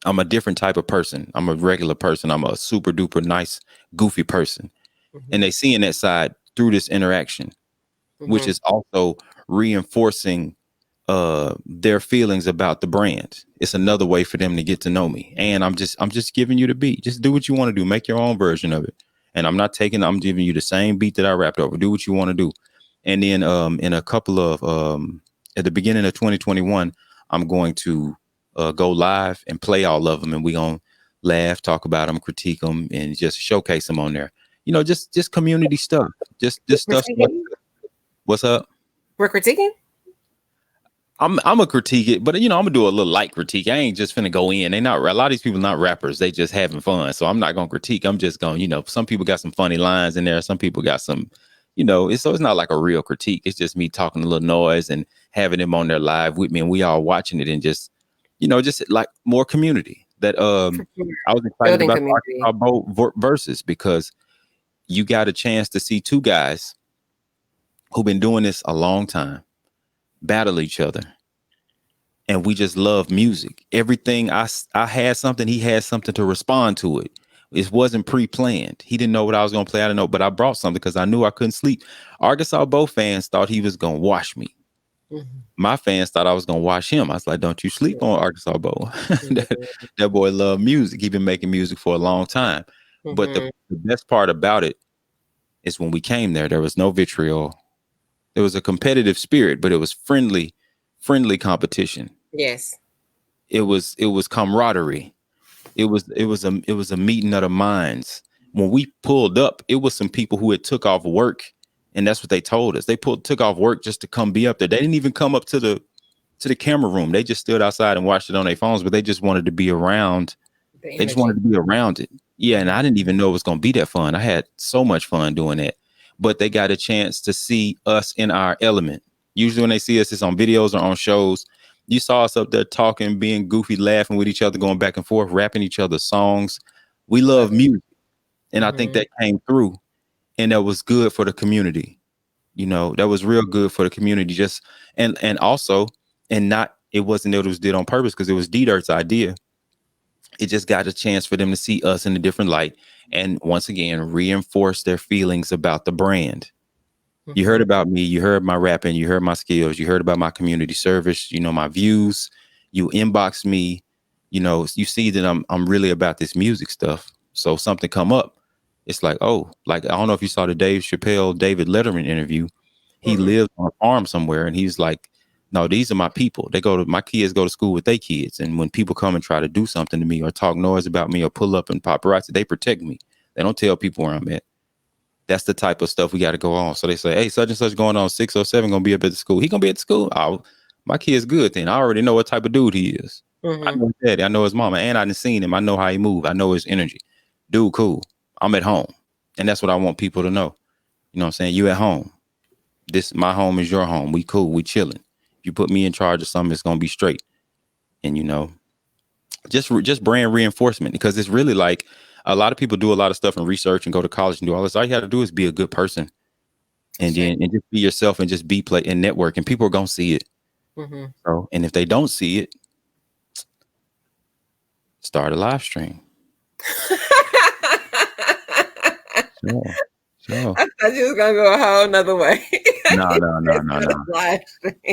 S2: I'm a different type of person. I'm a regular person. I'm a super duper nice, goofy person, and
S1: Mhm.
S2: they seeing that side through this interaction, which
S1: Mhm.
S2: is also reinforcing their feelings about the brand. It's another way for them to get to know me. And I'm just giving you the beat. Just do what you want to do. Make your own version of it. And I'm giving you the same beat that I rapped over. Do what you want to do. And then in a couple of at the beginning of 2021, I'm going to go live and play all of them, and we gonna laugh, talk about them, critique them, and just showcase them on there. Just community stuff. Just stuff.
S1: Critiquing?
S2: What's up?
S1: We're critiquing?
S2: I'm a critique it, but I'm gonna do a little light critique. I ain't just finna go in. They not a lot of these people not rappers. They just having fun. So I'm not gonna critique. I'm just going. Some people got some funny lines in there. Some people got some. It's not like a real critique. It's just me talking a little noise and having them on there live with me, and we all watching it and just like more community. That
S1: For sure.
S2: I was excited
S1: Building
S2: about the
S1: community.
S2: Arkansas Bowl verses because you got a chance to see two guys who've been doing this a long time battle each other, and we just love music. Everything I had something, he had something to respond to it. It wasn't pre-planned. He didn't know what I was gonna play. I didn't know, but I brought something because I knew I couldn't sleep. Arkansas Bow fans thought he was gonna wash me. My fans thought I was gonna watch him. I was like, "Don't you sleep on Arkansas Bo." that boy loved music. He been making music for a long time. But the best part about it is when we came there was no vitriol. There was a competitive spirit, but it was friendly competition.
S1: Yes.
S2: It was camaraderie. It was a meeting of the minds. When we pulled up, it was some people who had took off work, and that's what they told us. They took off work just to come be up there. They didn't even come up to the camera room. They just stood outside and watched it on their phones, but they just wanted to be around. They just wanted to be around it. Yeah, and I didn't even know it was going to be that fun. I had so much fun doing that. But they got a chance to see us in our element. Usually when they see us, it's on videos or on shows. You saw us up there talking, being goofy, laughing with each other, going back and forth, rapping each other's songs. We love music. And I think that came through. And that was good for the community. That was real good for the community. Just and also, and not, it wasn't that it was did on purpose, because it was D-Dirt's idea. It just got a chance for them to see us in a different light, and once again reinforce their feelings about the brand. You heard about me, you heard my rapping, you heard my skills, you heard about my community service, my views. You inbox me, you see that I'm really about this music stuff. So something come up, it's like, oh, like, I don't know if you saw the David Letterman interview. He lives on a farm somewhere, and he's like, no, these are my people. My kids go to school with their kids. And when people come and try to do something to me or talk noise about me or pull up and paparazzi, they protect me. They don't tell people where I'm at. That's the type of stuff we got to go on. So they say, hey, such and such going on 607, going to be up at the school. He going to be at the school. Oh, my kid's good then. I already know what type of dude he is. I know his daddy. I know his mama. And I done seen him. I know how he move. I know his energy. Dude, cool. I'm at home. And that's what I want people to know. You know what I'm saying? You at home. My home is your home. We cool. We chilling. If you put me in charge of something, it's going to be straight. And, just brand reinforcement, because it's really like a lot of people do a lot of stuff and research and go to college and do all this. All you have to do is be a good person, and just be yourself, and just be play and network, and people are going to see it. So, and if they don't see it, start a live stream. Sure.
S1: I thought you was gonna go a whole nother way.
S2: No.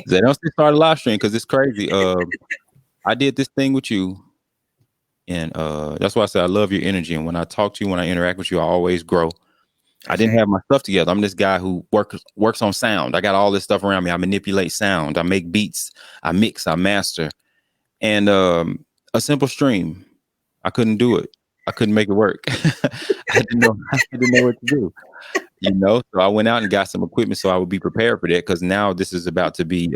S2: They don't say start a live stream, because it's crazy. I did this thing with you, and that's why I said I love your energy. And when I talk to you, when I interact with you, I always grow. I didn't have my stuff together. I'm this guy who works on sound. I got all this stuff around me. I manipulate sound. I make beats. I mix. I master. And a simple stream, I couldn't do it. I couldn't make it work. I didn't know what to do. So I went out and got some equipment so I would be prepared for that, because now this is about to be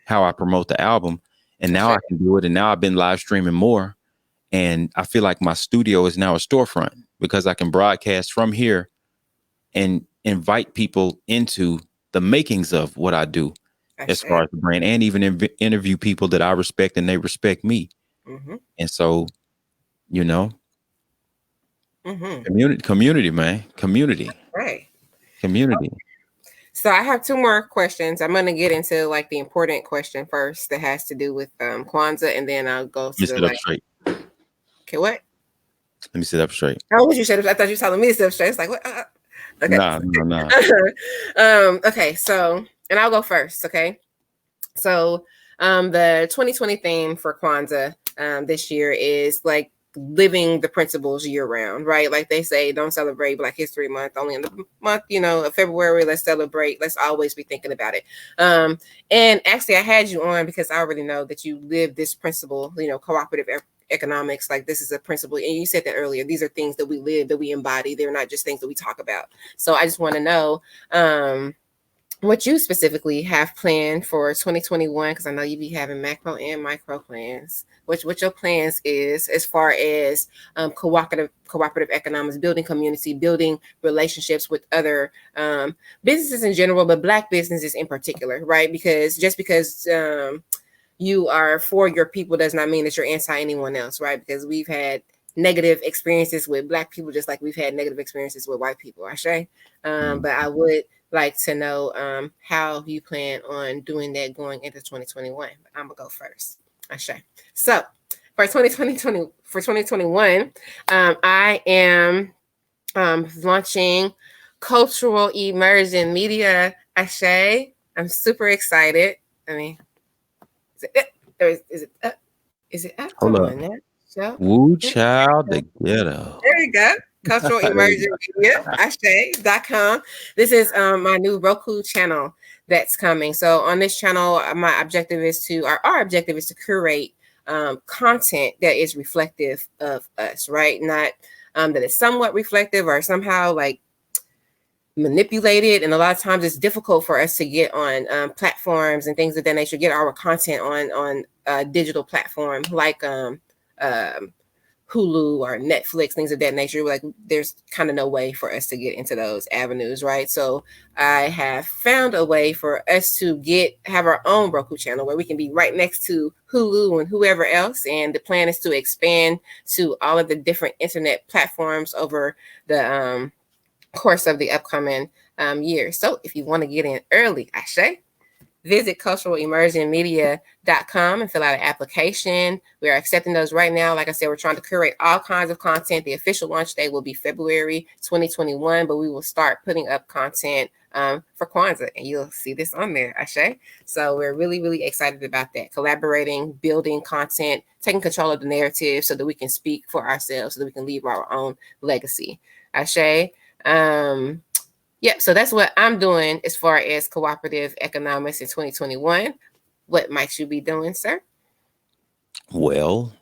S2: how I promote the album. And now I can do it. And now I've been live streaming more. And I feel like my studio is now a storefront, because I can broadcast from here and invite people into the makings of what I do as far as the brand, and even interview people that I respect and they respect me. And so, community, man, community.
S1: Right.
S2: Community.
S1: So I have two more questions. I'm going to get into like the important question first that has to do with Kwanzaa, and then I'll go to the
S2: straight.
S1: Okay, what?
S2: Let me sit up straight.
S1: Oh, what you said? I thought you were telling me to sit up straight. It's like, what? Okay.
S2: No.
S1: Okay, so, and I'll go first, okay? So, the 2020 theme for Kwanzaa this year is like living the principles year round, right? Like they say, don't celebrate Black History Month only in the month, of February. Let's celebrate. Let's always be thinking about it. And actually, I had you on because I already know that you live this principle, cooperative economics. Like this is a principle, and you said that earlier. These are things that we live, that we embody. They're not just things that we talk about. So I just want to know what you specifically have planned for 2021, because I know you be having macro and micro plans. What your plans is as far as cooperative economics, building community, building relationships with other businesses in general, but Black businesses in particular, right? Because just because you are for your people does not mean that you're anti anyone else, right? Because we've had negative experiences with Black people, just like we've had negative experiences with white people, Ashe. But I would like to know how you plan on doing that going into 2021. I'm gonna go first, Ashe. So for 2021, I am launching Cultural Immersion Media, Ashe. I'm super excited. I mean, is it up? Or is it up? Is it up?
S2: Hold
S1: Come
S2: up.
S1: on now. So,
S2: Woo
S1: there
S2: child the ghetto.
S1: you go. Cultural
S2: There you
S1: Emerging Media, Ashay.com. This is my new Roku channel that's coming. So on this channel, my objective is to, our objective is to curate content that is reflective of us, right? Not that is somewhat reflective or somehow like manipulated, and a lot of times it's difficult for us to get on platforms and things of that nature, get our content on digital platform like Hulu or Netflix, things of that nature. Like there's kind of no way for us to get into those avenues, right? So I have found a way for us to have our own Roku channel where we can be right next to Hulu and whoever else. And the plan is to expand to all of the different internet platforms over the course of the upcoming year. So if you want to get in early, Ashay, visit culturalemergingmedia.com and fill out an application. We are accepting those right now. Like I said, we're trying to curate all kinds of content. The official launch date will be February 2021, but we will start putting up content for Kwanzaa, and you'll see this on there, Ashay. So we're really, really excited about that. Collaborating, building content, taking control of the narrative so that we can speak for ourselves, so that we can leave our own legacy. Ashay. Yeah, so that's what I'm doing as far as cooperative economics in 2021. What might you be doing, sir?
S2: Well,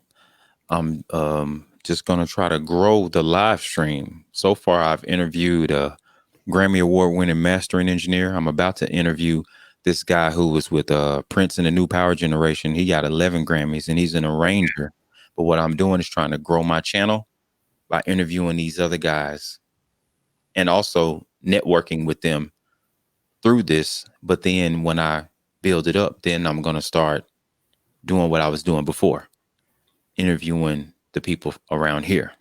S2: I'm just gonna try to grow the live stream. So far, I've interviewed a Grammy Award winning mastering engineer. I'm about to interview this guy who was with Prince and the New Power Generation. He got 11 Grammys and he's an arranger. But what I'm doing is trying to grow my channel by interviewing these other guys and also networking with them through this. But then when I build it up, then I'm going to start doing what I was doing before, interviewing the people around here.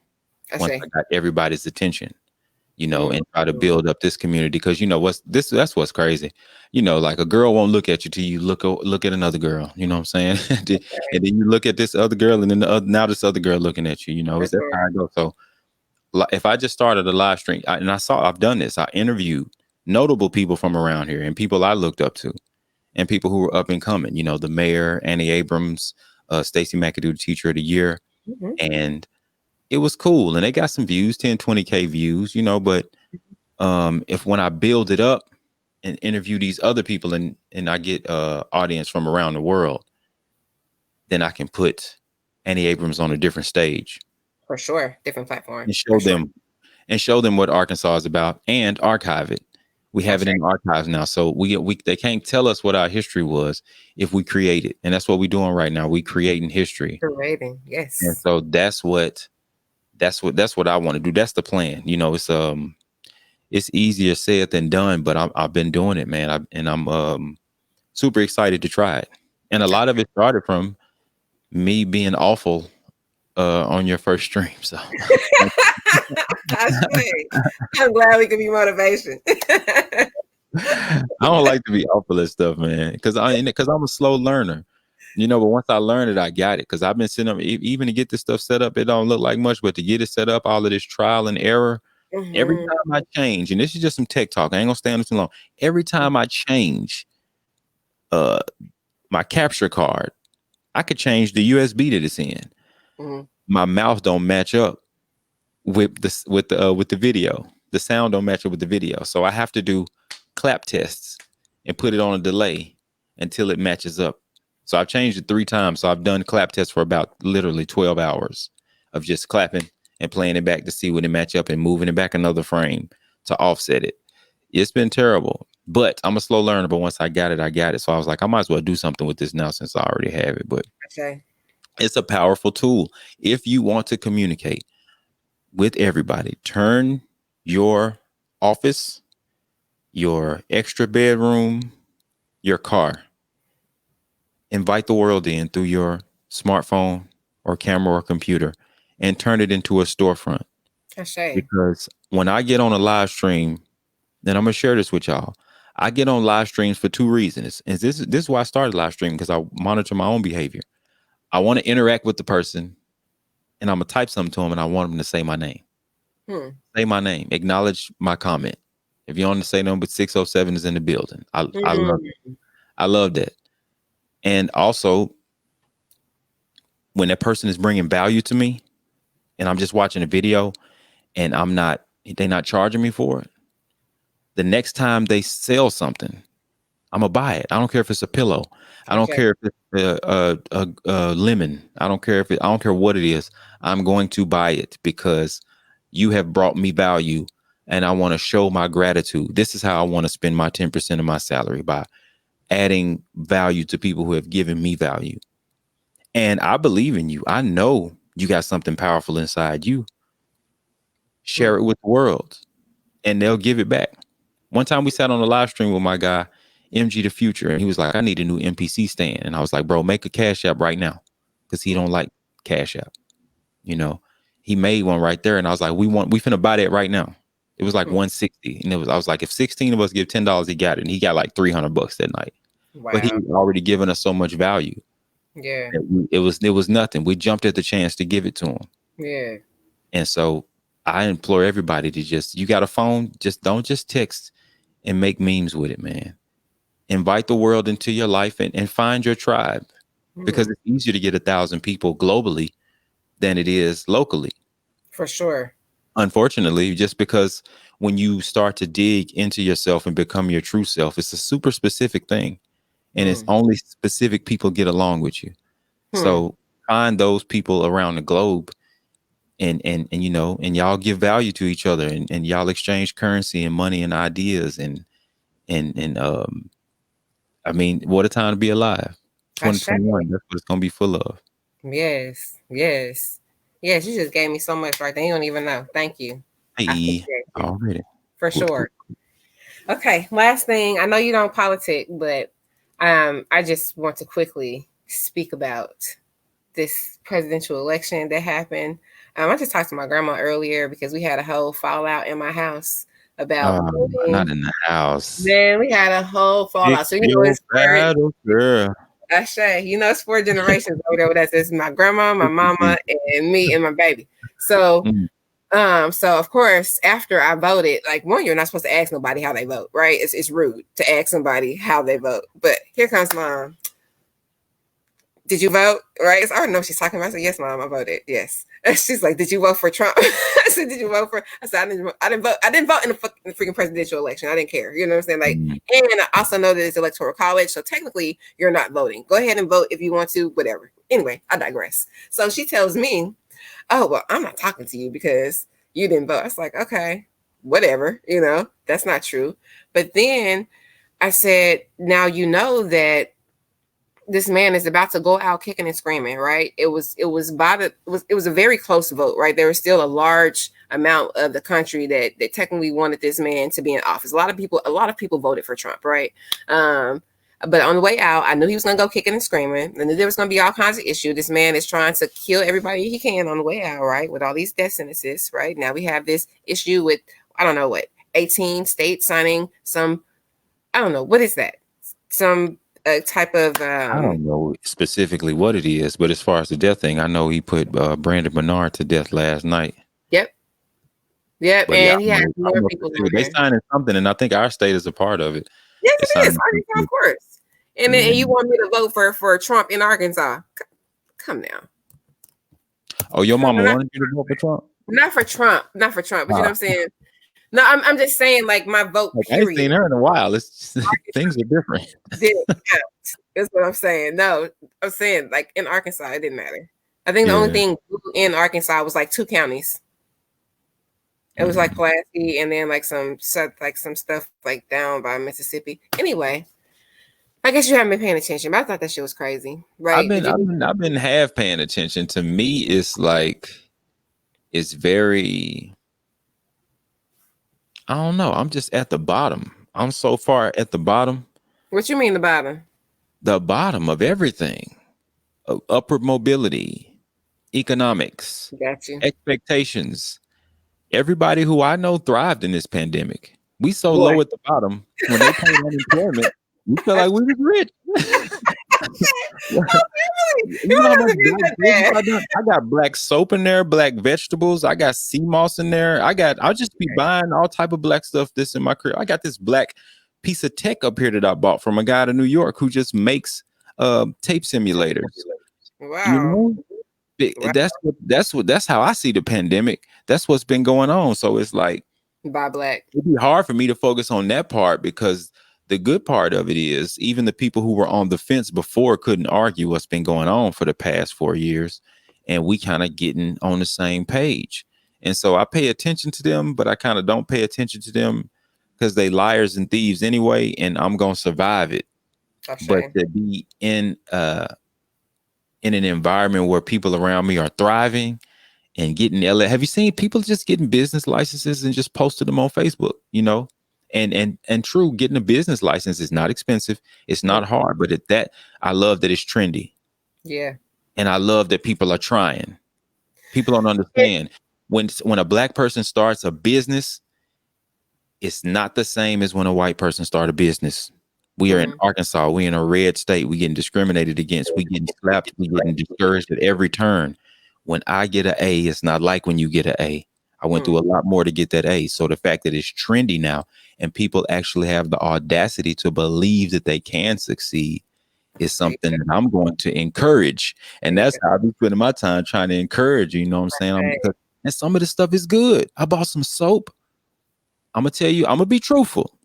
S2: Once I got everybody's attention, and try to build up this community. Because that's what's crazy. Like a girl won't look at you till you look at another girl. You know what I'm saying? And then you look at this other girl, and then now this other girl looking at you. That's how I go. So if I just started a live stream, I've done this. I interviewed notable people from around here and people I looked up to, and people who were up and coming. The mayor, Annie Abrams, Stacey McAdoo, Teacher of the Year, and it was cool. And they got some views, 10, 20K views. But when I build it up and interview these other people, and I get audience from around the world, then I can put Annie Abrams on a different stage.
S1: For sure, different platform.
S2: And show them what Arkansas is about, and archive it. We have it in archives now, so they can't tell us what our history was if we create it, and that's what we're doing right now. We creating history.
S1: Creating, yes.
S2: And so that's what I want to do. That's the plan. It's easier said than done, but I've been doing it, man. I'm super excited to try it, and a lot of it started from me being awful on your first stream. So
S1: I'm glad we can be motivation.
S2: I don't like to be awful at stuff, man, because I'm a slow learner, but once I learn it, I got it. Because I've been sitting up, even to get this stuff set up, it don't look like much, but to get it set up, all of this trial and error, every time I change, and this is just some tech talk, I ain't gonna stay on this too long. Every time I change my capture card, I could change the USB that it's in. My mouth don't match up with the video. The sound don't match up with the video, so I have to do clap tests and put it on a delay until it matches up. So I've changed it 3 times. So I've done clap tests for about literally 12 hours of just clapping and playing it back to see would it match up and moving it back another frame to offset it. It's been terrible, but I'm a slow learner. But once I got it, I got it. So I was like, I might as well do something with this now since I already have it. But it's a powerful tool if you want to communicate with everybody. Turn your office, your extra bedroom, your car, invite the world in through your smartphone or camera or computer, and turn it into a storefront. Because when I get on a live stream, then I'm gonna share this with y'all. I get on live streams for 2 reasons. And this is why I started live streaming, because I monitor my own behavior. I want to interact with the person, and I'm gonna type something to them, and I want them to say my name. Say my name. Acknowledge my comment. If you want to say nothing but 607 is in the building. I love it. I love that. And also, when that person is bringing value to me and I'm just watching a video and they're not charging me for it, the next time they sell something, I'm gonna buy it. I don't care if it's a pillow. I don't care if it's a lemon. I don't care I don't care what it is. I'm going to buy it because you have brought me value, and I want to show my gratitude. This is how I want to spend my 10% of my salary, by adding value to people who have given me value. And I believe in you. I know you got something powerful inside you. Share it with the world, and they'll give it back. One time we sat on a live stream with my guy, MG the Future, and he was like, I need a new MPC stand. And I was like, bro, make a Cash App right now, because he don't like Cash App. You know, he made one right there, and I was like, we finna buy that right now. It was like 160, and I was like, if 16 of us give $10, he got it, and he got like $300 that night. Wow. But he already given us so much value.
S1: Yeah,
S2: it was nothing. We jumped at the chance to give it to him.
S1: Yeah,
S2: and so I implore everybody to you got a phone, don't just text and make memes with it, man. Invite the world into your life and find your tribe, because it's easier to get 1,000 people globally than it is locally.
S1: For sure.
S2: Unfortunately, just because when you start to dig into yourself and become your true self, it's a super specific thing, and it's only specific people get along with you. So find those people around the globe, and you know, and y'all give value to each other, and y'all exchange currency and money and ideas, and I mean, what a time to be alive. 2021, that's what it's gonna be full of.
S1: Yes. You just gave me so much right there. You don't even know. Thank you.
S2: Hey, already.
S1: For sure. Okay, last thing. I know you don't politic, but I just want to quickly speak about this presidential election that happened. I just talked to my grandma earlier because we had a whole fallout in my house about
S2: not in the house.
S1: Man, we had a whole fallout. So you know, it's
S2: girl.
S1: I say, you know, it's 4 generations over there with us. It's my grandma, my mama, and me and my baby. So so of course, after I voted, like, one, you're not supposed to ask nobody how they vote, right? It's rude to ask somebody how they vote. But here comes Mom. Did you vote? Right? So I already know what she's talking about. I said, yes, Mom, I voted. Yes. And she's like, did you vote for Trump? I said, did you vote for? I said, I didn't vote. I didn't vote in the freaking presidential election. I didn't care. You know what I'm saying? Like, and I also know that it's electoral college, so technically you're not voting. Go ahead and vote if you want to, whatever. Anyway, I digress. So she tells me, oh, well, I'm not talking to you because you didn't vote. I was like, okay, whatever. You know, that's not true. But then I said, now you know that this man is about to go out kicking and screaming, right? It was a very close vote, right? There was still a large amount of the country that technically wanted this man to be in office. A lot of people voted for Trump, right? But on the way out, I knew he was going to go kicking and screaming. I knew there was going to be all kinds of issues. This man is trying to kill everybody he can on the way out, right? With all these death sentences, right? Now we have this issue with, I don't know what, 18 states signing some, I don't know, what is that? Some type of
S2: I don't know specifically what it is, but as far as the death thing, I know he put Brandon Bernard to death last night.
S1: Yep, but and he has more people.
S2: They signing something, and I think our state is a part of it.
S1: Yes, it is. Arkansas, of course. And then you want me to vote for Trump in Arkansas? Come now.
S2: Oh, your mama wanted you to vote for Trump?
S1: Not for Trump. But you know what I'm saying? No, I'm just saying, like, my vote.
S2: Like, I ain't seen her in a while. It's things are different.
S1: That's what I'm saying. No, I'm saying, like, in Arkansas, it didn't matter. I think the only thing in Arkansas was like 2 counties. It was like Pulaski, and then like some stuff like down by Mississippi. Anyway, I guess you haven't been paying attention, but I thought that shit was crazy, right?
S2: I've been half paying attention. To me, it's like, it's very, I don't know. I'm just at the bottom. I'm so far at the bottom.
S1: What you mean the bottom?
S2: The bottom of everything. Upward mobility, economics, expectations. Everybody who I know thrived in this pandemic. We so low at the bottom, when they paid unemployment, we feel like we was rich. I got black soap in there, black vegetables. I got sea moss in there. I'll just be buying all type of black stuff this in my career. I got this black piece of tech up here that I bought from a guy out of New York who just makes tape simulators. You
S1: Wow.
S2: know,
S1: Wow.
S2: that's how I see the pandemic. That's what's been going on. So it's like
S1: By Black.
S2: it'd be hard for me to focus on that part because the good part of it is even the people who were on the fence before couldn't argue what's been going on for the past 4 years, and we kind of getting on the same page. And so I pay attention to them, but I kind of don't pay attention to them because they liars and thieves anyway, and I'm gonna survive it. But
S1: Ashay.
S2: to be in an environment where people around me are thriving and getting have you seen people just getting business licenses and just posted them on Facebook, and true, getting a business license is not expensive, it's not hard, but I love that it's trendy,
S1: Yeah.
S2: and I love that people are trying. People don't understand when a black person starts a business, it's not the same as when a white person start a business. We are in Arkansas. We in a red state. We getting discriminated against. We getting slapped. We getting discouraged at every turn. When I get an A, it's not like when you get an A. I went through a lot more to get that A. So the fact that it's trendy now and people actually have the audacity to believe that they can succeed is something that I'm going to encourage. And that's how I be spending my time trying to encourage, you know what I'm saying? And some of this stuff is good. I bought some soap. I'm going to tell you, I'm going to be truthful.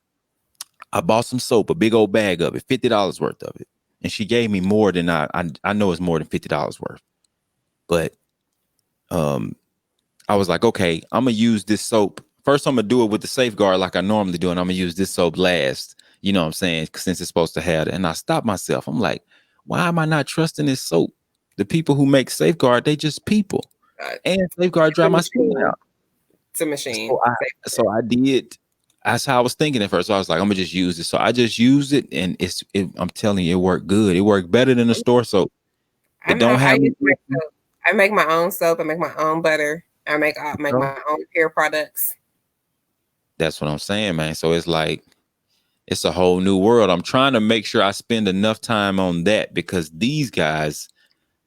S2: I bought some soap, a big old bag of it, $50 worth of it. And she gave me more than I know it's more than $50 worth. But I was like, okay, I'm gonna use this soap. First, I'm gonna do it with the safeguard like I normally do, and I'm gonna use this soap last. You know what I'm saying? Since it's supposed to have it. And I stopped myself. I'm like, why am I not trusting this soap? The people who make safeguard, they just people. And safeguard dry my skin out.
S1: It's a machine.
S2: So I did. That's how I was thinking at first. So I was like, I'm gonna just use it. So I just used it, and I'm telling you, it worked good. It worked better than the store soap. It don't have me.
S1: I make my own soap. I make my own butter. I make my own hair products.
S2: That's what I'm saying, man. So it's like it's a whole new world. I'm trying to make sure I spend enough time on that because these guys,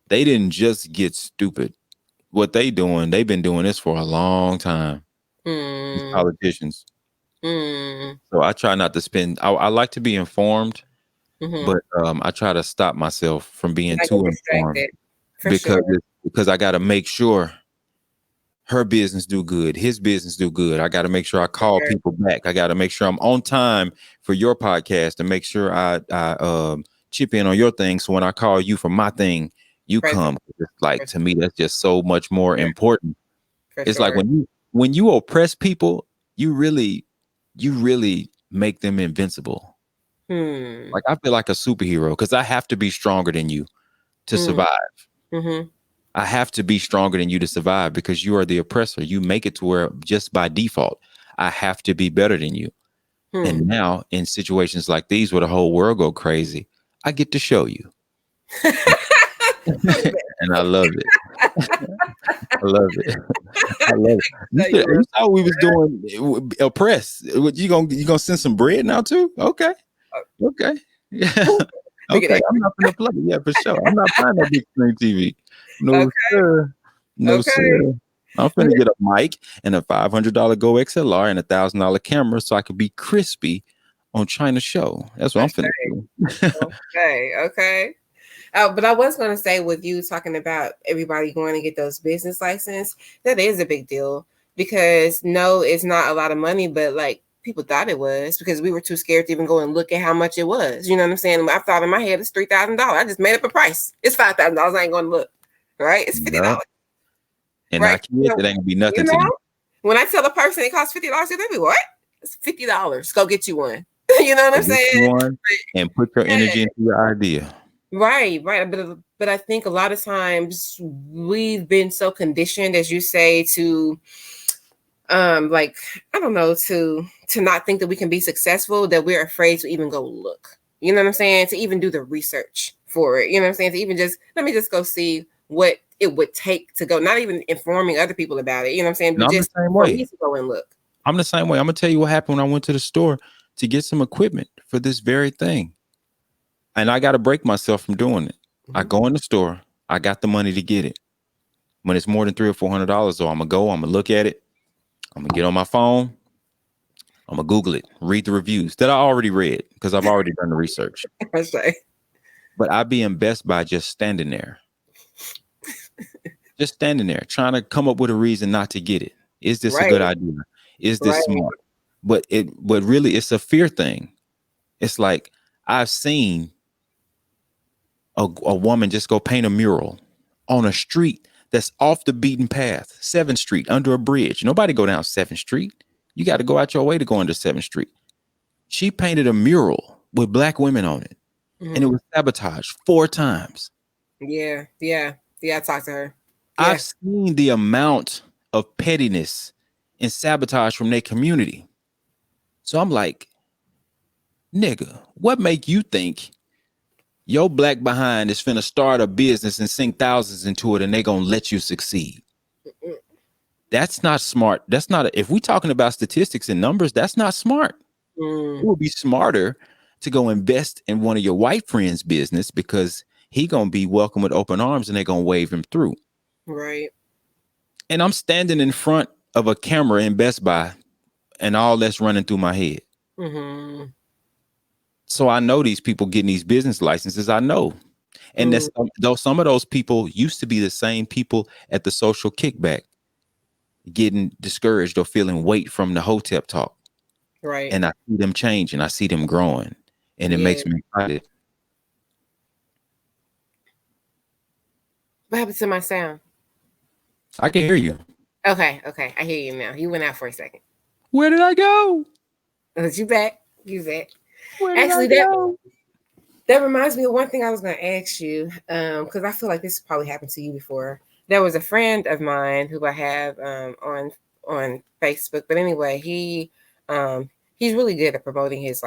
S2: they didn't just get stupid. What they've been doing this for a long time. These politicians. So I try not to spend. I like to be informed, but I try to stop myself from being too informed because I got to make sure her business do good, his business do good. I got to make sure I call people back. I got to make sure I'm on time for your podcast and make sure I chip in on your thing. So when I call you for my thing, you come. It's like to me, that's just so much more important. It's like when you oppress people, you really make them invincible. Like I feel like a superhero because I have to be stronger than you to survive. I have to be stronger than you to survive because you are the oppressor. You make it to where just by default, I have to be better than you. And now in situations like these where the whole world go crazy, I get to show you. And I love it. I love it. I love it. You saw we was doing oppress. You gonna send some bread now too? Okay. Okay. Yeah. Okay. I'm not gonna play. Yeah, for sure. I'm not buying no big screen TV. No, sir. No, sir. I'm finna get a mic and a $500 Go XLR and $1,000 camera so I could be crispy on China Show. That's what I'm finna do.
S1: Okay. But I was going to say with you talking about everybody going to get those business license, that is a big deal because no, it's not a lot of money, but like people thought it was because we were too scared to even go and look at how much it was. You know what I'm saying? I thought in my head it's $3,000. I just made up a price. It's $5,000. I ain't going to look. Right? It's $50.
S2: And right? It ain't gonna be nothing to you.
S1: When I tell a person it costs $50, they be what? It's $50. Go get you one. You know what I'm saying?
S2: One and put your energy into your idea.
S1: Right. But I think a lot of times we've been so conditioned, as you say, to like I don't know, to not think that we can be successful, that we're afraid to even go look. You know what I'm saying? To even do the research for it. You know what I'm saying? To even just let me just go see what it would take to go, not even informing other people about it. You know what I'm saying?
S2: But just the same way.
S1: To go and look.
S2: I'm the same way. I'm gonna tell you what happened when I went to the store to get some equipment for this very thing. And I got to break myself from doing it. I go in the store. I got the money to get it. When it's more than $300 or $400, so I'm gonna go. I'm gonna look at it. I'm gonna get on my phone. I'm gonna Google it. Read the reviews that I already read because I've already done the research. But But I be in Best Buy just standing there. Just standing there, trying to come up with a reason not to get it. Is this a good idea? Is this smart? But really it's a fear thing. It's like I've seen a woman just go paint a mural on a street that's off the beaten path, 7th Street, under a bridge. Nobody go down 7th Street. You got to go out your way to go under 7th Street. She painted a mural with black women on it, and it was sabotaged 4 times.
S1: Yeah, I talked to her.
S2: I've seen the amount of pettiness and sabotage from their community. So I'm like, nigga, what make you think your black behind is finna start a business and sink thousands into it and they gonna let you succeed? That's not smart. That's not, if we talking about statistics and numbers, that's not smart. It would be smarter to go invest in one of your white friends' business because he gonna be welcome with open arms and they gonna wave him through.
S1: Right.
S2: And I'm standing in front of a camera in Best Buy and all that's running through my head. So I know these people getting these business licenses. I know. And that's, though some of those people used to be the same people at the social kickback, getting discouraged or feeling weight from the hotep talk.
S1: Right.
S2: And I see them changing. I see them growing. And it makes me excited.
S1: What happened to my sound?
S2: I can hear you.
S1: Okay. I hear you now. You went out for a second.
S2: Where did I go?
S1: You back. You back.
S2: Actually,
S1: that reminds me of one thing I was going to ask you, because I feel like this probably happened to you before. There was a friend of mine who I have on Facebook, but anyway, he's really good at promoting his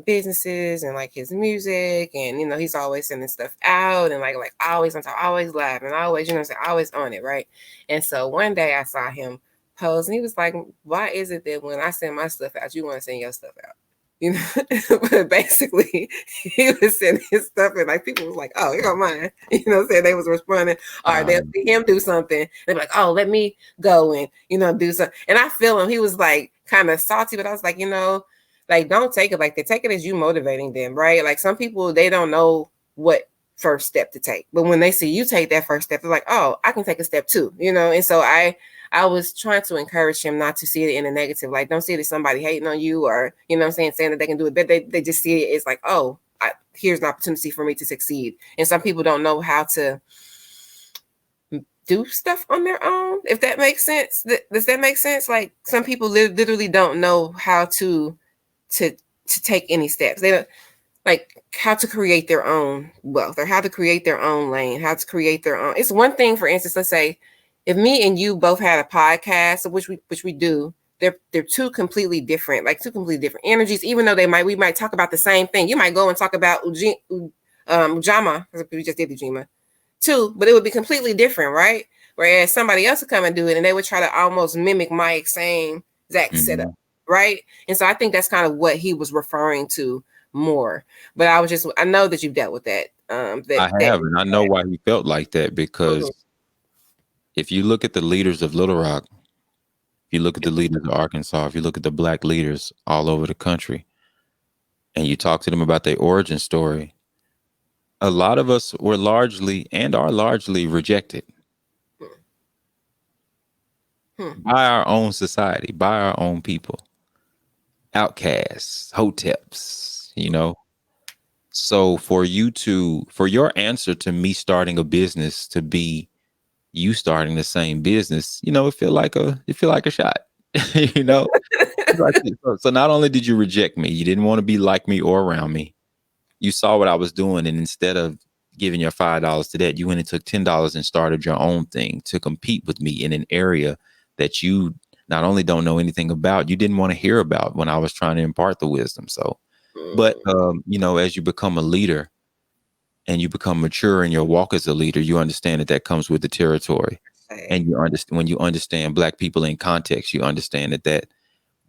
S1: businesses and like his music, and he's always sending stuff out and like always on top, always live, and always always on it, right? And so one day I saw him post, and he was like, "Why is it that when I send my stuff out, you want to send your stuff out?" But basically he was sending his stuff and like people was like, "Oh, you don't mind," saying they was responding, or they'll see him do something, they're like, "Oh, let me go and do something." And I feel him, he was like kind of salty, but I was like, like don't take it like that. Take it as you motivating them, right? Like some people, they don't know what first step to take, but when they see you take that first step, they're like, "Oh, I can take a step too," and so I was trying to encourage him not to see it in a negative. Like, don't see it as somebody hating on you or, saying that they can do it. But they just see it as like, oh, here's an opportunity for me to succeed. And some people don't know how to do stuff on their own, if that makes sense. Does that make sense? Like some people literally don't know how to take any steps. They don't like how to create their own wealth or how to create their own lane, how to create their own. It's one thing, for instance, let's say, if me and you both had a podcast, which we do, they're two completely different energies. Even though we might talk about the same thing. You might go and talk about Ujamma, because we just did Ujamma too, but it would be completely different, right? Whereas somebody else would come and do it, and they would try to almost mimic my exact setup, right? And so I think that's kind of what he was referring to more. But I know that you've dealt with that.
S2: I have, and I know why he felt like that, because if you look at the leaders of Little Rock, if you look at the leaders of Arkansas, if you look at the black leaders all over the country, and you talk to them about their origin story, a lot of us were largely and are largely rejected by our own society, by our own people, outcasts, hoteps, So for your answer to me starting a business to be you starting the same business, it feel like a shot, So not only did you reject me, you didn't want to be like me or around me. You saw what I was doing, and instead of giving your $5 to that, you went and took $10 and started your own thing to compete with me in an area that you not only don't know anything about, you didn't want to hear about when I was trying to impart the wisdom. So, but as you become a leader, and you become mature in your walk as a leader, you understand that comes with the territory. And when you understand black people in context, you understand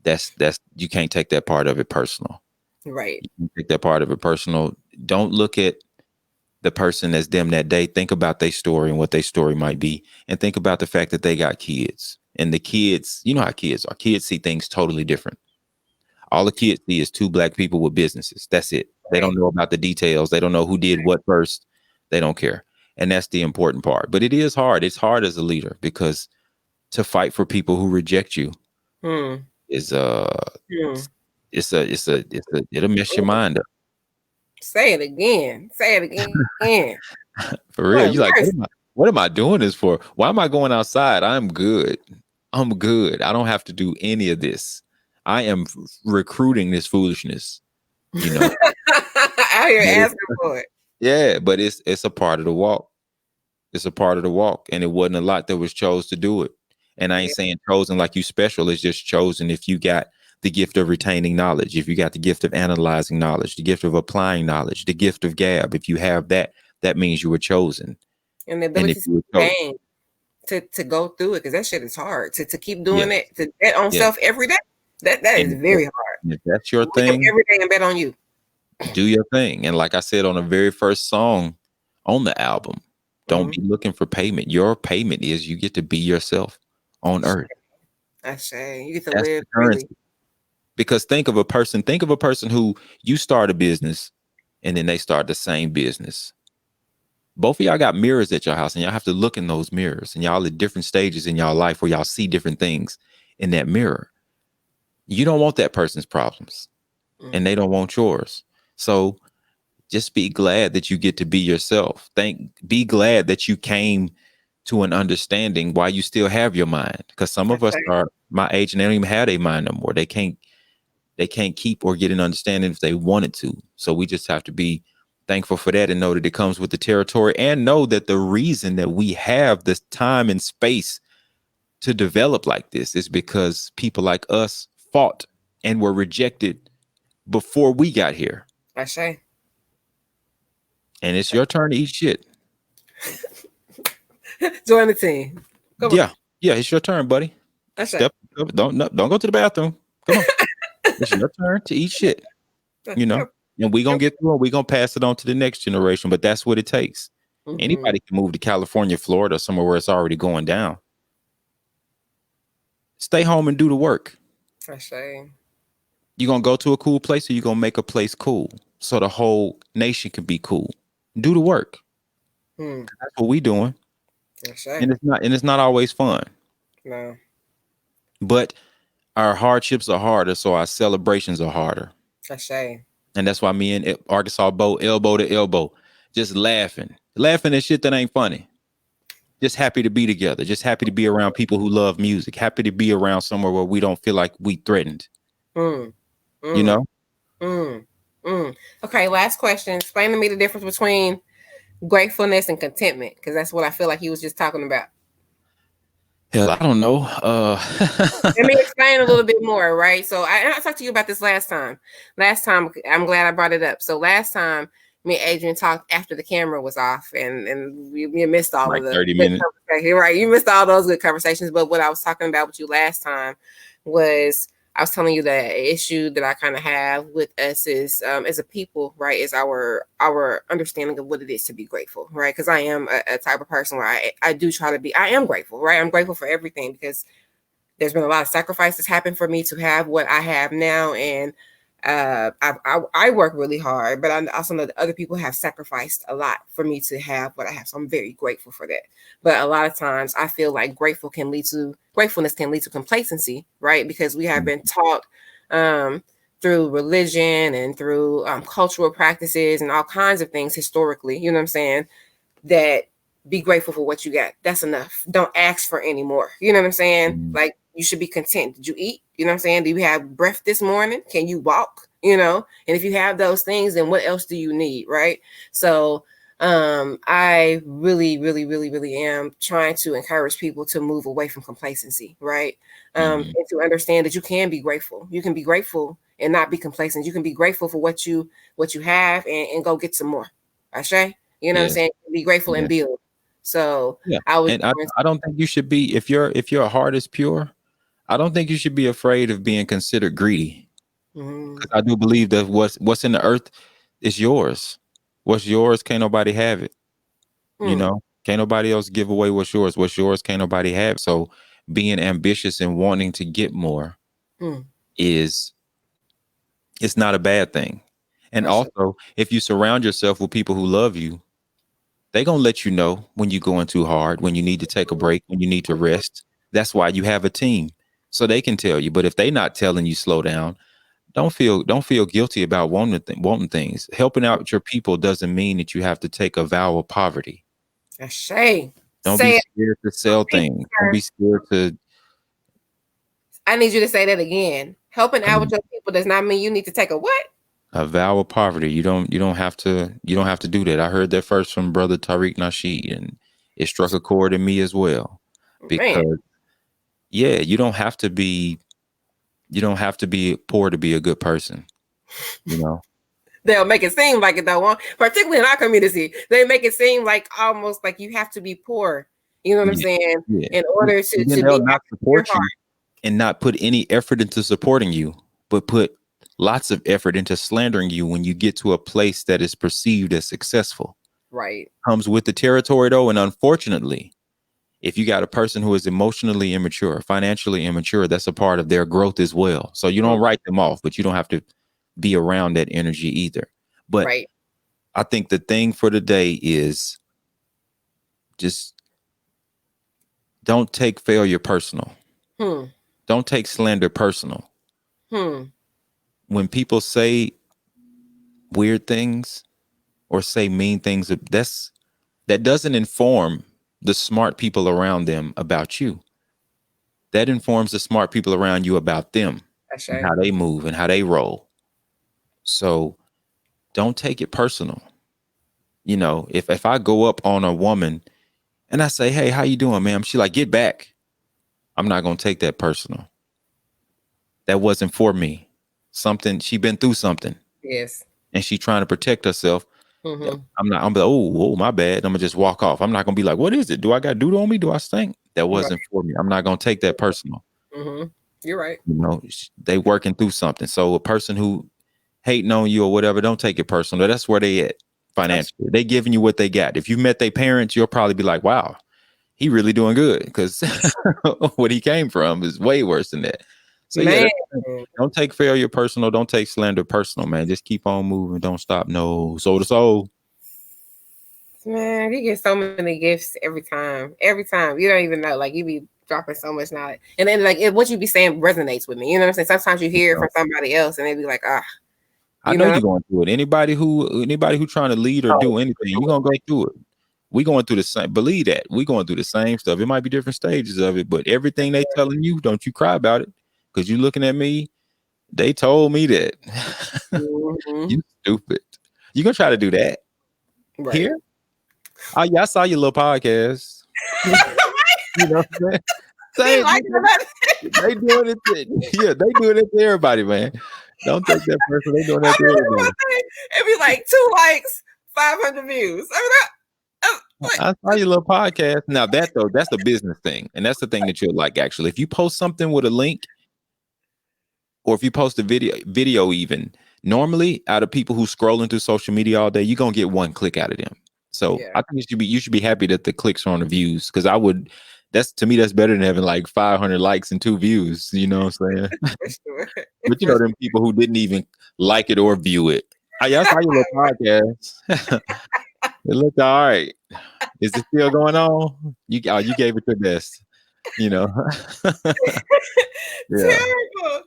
S2: that's you can't take that part of it personal.
S1: Right.
S2: You take that part of it personal. Don't look at the person as them that day. Think about their story and what their story might be. And think about the fact that they got kids. And the kids, you know how kids are. Kids see things totally different. All the kids see is 2 black people with businesses. That's it. They don't know about the details. They don't know who did what first. They don't care. And that's the important part. But it is hard. It's hard as a leader because to fight for people who reject you is it'll mess your mind up.
S1: Say it again. Say it again.
S2: For real. You're like, what am I doing this for? Why am I going outside? I'm good. I'm good. I don't have to do any of this. I am recruiting this foolishness, you know.
S1: Out here asking for it.
S2: Yeah, but it's a part of the walk. It's a part of the walk. And it wasn't a lot that was chose to do it. And I ain't saying chosen like you special. It's just chosen if you got the gift of retaining knowledge, if you got the gift of analyzing knowledge, the gift of applying knowledge, the gift of gab. If you have that, that means you were chosen.
S1: And the ability to go through it, because that shit is hard. To keep doing it, to bet on self every day. That is very hard.
S2: If that's your thing,
S1: every day and bet on you.
S2: Do your thing. And like I said on the very first song on the album, don't be looking for payment. Your payment is you get to be yourself on earth.
S1: I say you get to live
S2: freely. Because think of a person who you start a business and then they start the same business. Both of y'all got mirrors at your house and y'all have to look in those mirrors, and y'all at different stages in y'all life where y'all see different things in that mirror. You don't want that person's problems and they don't want yours. So just be glad that you get to be yourself. Be glad that you came to an understanding while you still have your mind. Because some of us are my age and they don't even have a mind no more. They can't keep or get an understanding if they wanted to. So we just have to be thankful for that and know that it comes with the territory, and know that the reason that we have this time and space to develop like this is because people like us fought and were rejected before we got here.
S1: I say.
S2: And it's your turn to eat shit.
S1: Join the team.
S2: Come on. Yeah, it's your turn, buddy. Don't go to the bathroom. Come on. It's your turn to eat shit. You know, and we're going to get through it. We're going to pass it on to the next generation, but that's what it takes. Anybody can move to California, Florida, somewhere where it's already going down. Stay home and do the work.
S1: I say.
S2: You going to go to a cool place, or you going to make a place cool so the whole nation can be cool? Do the work. That's what we doing. And it's not always fun.
S1: No.
S2: But our hardships are harder, so our celebrations are harder.
S1: I say.
S2: And that's why me and Arkansas Bo, elbow to elbow, just laughing at shit that ain't funny. Just happy to be together. Just happy to be around people who love music. Happy to be around somewhere where we don't feel like we threatened. You know?
S1: Okay, last question. Explain to me the difference between gratefulness and contentment, because that's what I feel like he was just talking about.
S2: Hell, I don't know.
S1: Let me explain a little bit more, right? So I talked to you about this last time. I'm glad I brought it up. So last time, me and Adrian talked after the camera was off, and you missed all of the
S2: 30 minutes.
S1: Right, you missed all those good conversations. But what I was talking about with you last time was, I was telling you the issue that I kind of have with us is, as a people, right, is our understanding of what it is to be grateful, right? Because I am a type of person where I do try to be, I am grateful, right? I'm grateful for everything, because there's been a lot of sacrifices happen for me to have what I have now. And I work really hard, but I also know that other people have sacrificed a lot for me to have what I have. So I'm very grateful for that. But a lot of times I feel like gratefulness can lead to complacency, right? Because we have been taught through religion and through cultural practices and all kinds of things historically, you know what I'm saying, that be grateful for what you got. That's enough. Don't ask for any more. You know what I'm saying? Like, you should be content. Did you eat? You know what I'm saying? Do you have breath this morning? Can you walk? You know? And if you have those things, then what else do you need? Right? So I really, really, really, really am trying to encourage people to move away from complacency, right? And to understand that you can be grateful. You can be grateful and not be complacent. You can be grateful for what you have and go get some more. Ashay? You know what I'm saying? Be grateful and build. So
S2: I don't think you should be, if your heart is pure, I don't think you should be afraid of being considered greedy. I do believe that what's in the earth is yours. What's yours, can't nobody have it. You know, can't nobody else give away what's yours. What's yours, can't nobody have it. So being ambitious and wanting to get more it's not a bad thing. And also, if you surround yourself with people who love you, they're going to let you know when you're going too hard, when you need to take a break, when you need to rest. That's why you have a team, so they can tell you. But if they're not telling you slow down, don't feel guilty about wanting things. Helping out your people doesn't mean that you have to take a vow of poverty.
S1: Shay,
S2: Don't be
S1: say it.
S2: scared to sell things. Don't be scared to.
S1: I need you to say that again. Helping out with your people does not mean you need to take a what?
S2: A vow of poverty. You don't have to do that. I heard that first from Brother Tariq Nasheed, and it struck a chord in me as well. Because yeah, you don't have to be poor to be a good person. You know.
S1: They'll make it seem like it though. Particularly in our community, they make it seem like almost like you have to be poor. You know what I'm saying? Yeah. In order to be
S2: not support you and not put any effort into supporting you, but put lots of effort into slandering you when you get to a place that is perceived as successful.
S1: Right.
S2: Comes with the territory though, and unfortunately, if you got a person who is emotionally immature, financially immature, that's a part of their growth as well. So you don't write them off, but you don't have to be around that energy either. But I think the thing for today is just don't take failure personal. Don't take slander personal. When people say weird things or say mean things, that doesn't inform the smart people around them about you. That informs the smart people around you about them and how they move and how they roll. So don't take it personal. You know, if I go up on a woman and I say, "Hey, how you doing, ma'am?" She like, "Get back." I'm not going to take that personal. That wasn't for me. She been through something.
S1: Yes.
S2: And she trying to protect herself. I'm like, oh, my bad. I'm gonna just walk off. I'm not gonna be like, what is it? Do I got doodle on me? Do I stink? That wasn't for me. I'm not gonna take that personal.
S1: You're right.
S2: You know, they working through something. So a person who hating on you or whatever, don't take it personal. That's where they at financially. They giving you what they got. If you met their parents, you'll probably be like, wow, he really doing good, because what he came from is way worse than that. So yeah, don't take failure personal. Don't take slander personal, man. Just keep on moving. Don't stop. No, soul to soul.
S1: Man, you get so many gifts every time. Every time. You don't even know. Like, you be dropping so much knowledge. And then, like, what you be saying resonates with me. You know what I'm saying? Sometimes you hear it from somebody else and they be like,
S2: I know you're going through it. Anybody who trying to lead or do anything, you're going to go through it. We going through the same. Believe that. We going through the same stuff. It might be different stages of it, but everything they telling you, don't you cry about it. Because you looking at me, they told me that. You stupid. You gonna try to do that here? Oh yeah, I saw your little podcast. You know what I'm saying? They doing it. Yeah, they doing it to everybody, man. Don't take that person. They doing that to everybody.
S1: It'd be like 2 likes, 500 views.
S2: I saw your little podcast. Now that's a business thing, and that's the thing that you'll like. Actually, if you post something with a link, or if you post a video even, normally out of people who scrolling through social media all day, you're gonna get 1 click out of them. So I think you should be happy that the clicks are on the views, because to me that's better than having like 500 likes and 2 views. You know what I'm saying? But you know them people who didn't even like it or view it. I saw your little podcast. It looked all right. Is it still going on? You gave it your best. You know.
S1: Terrible.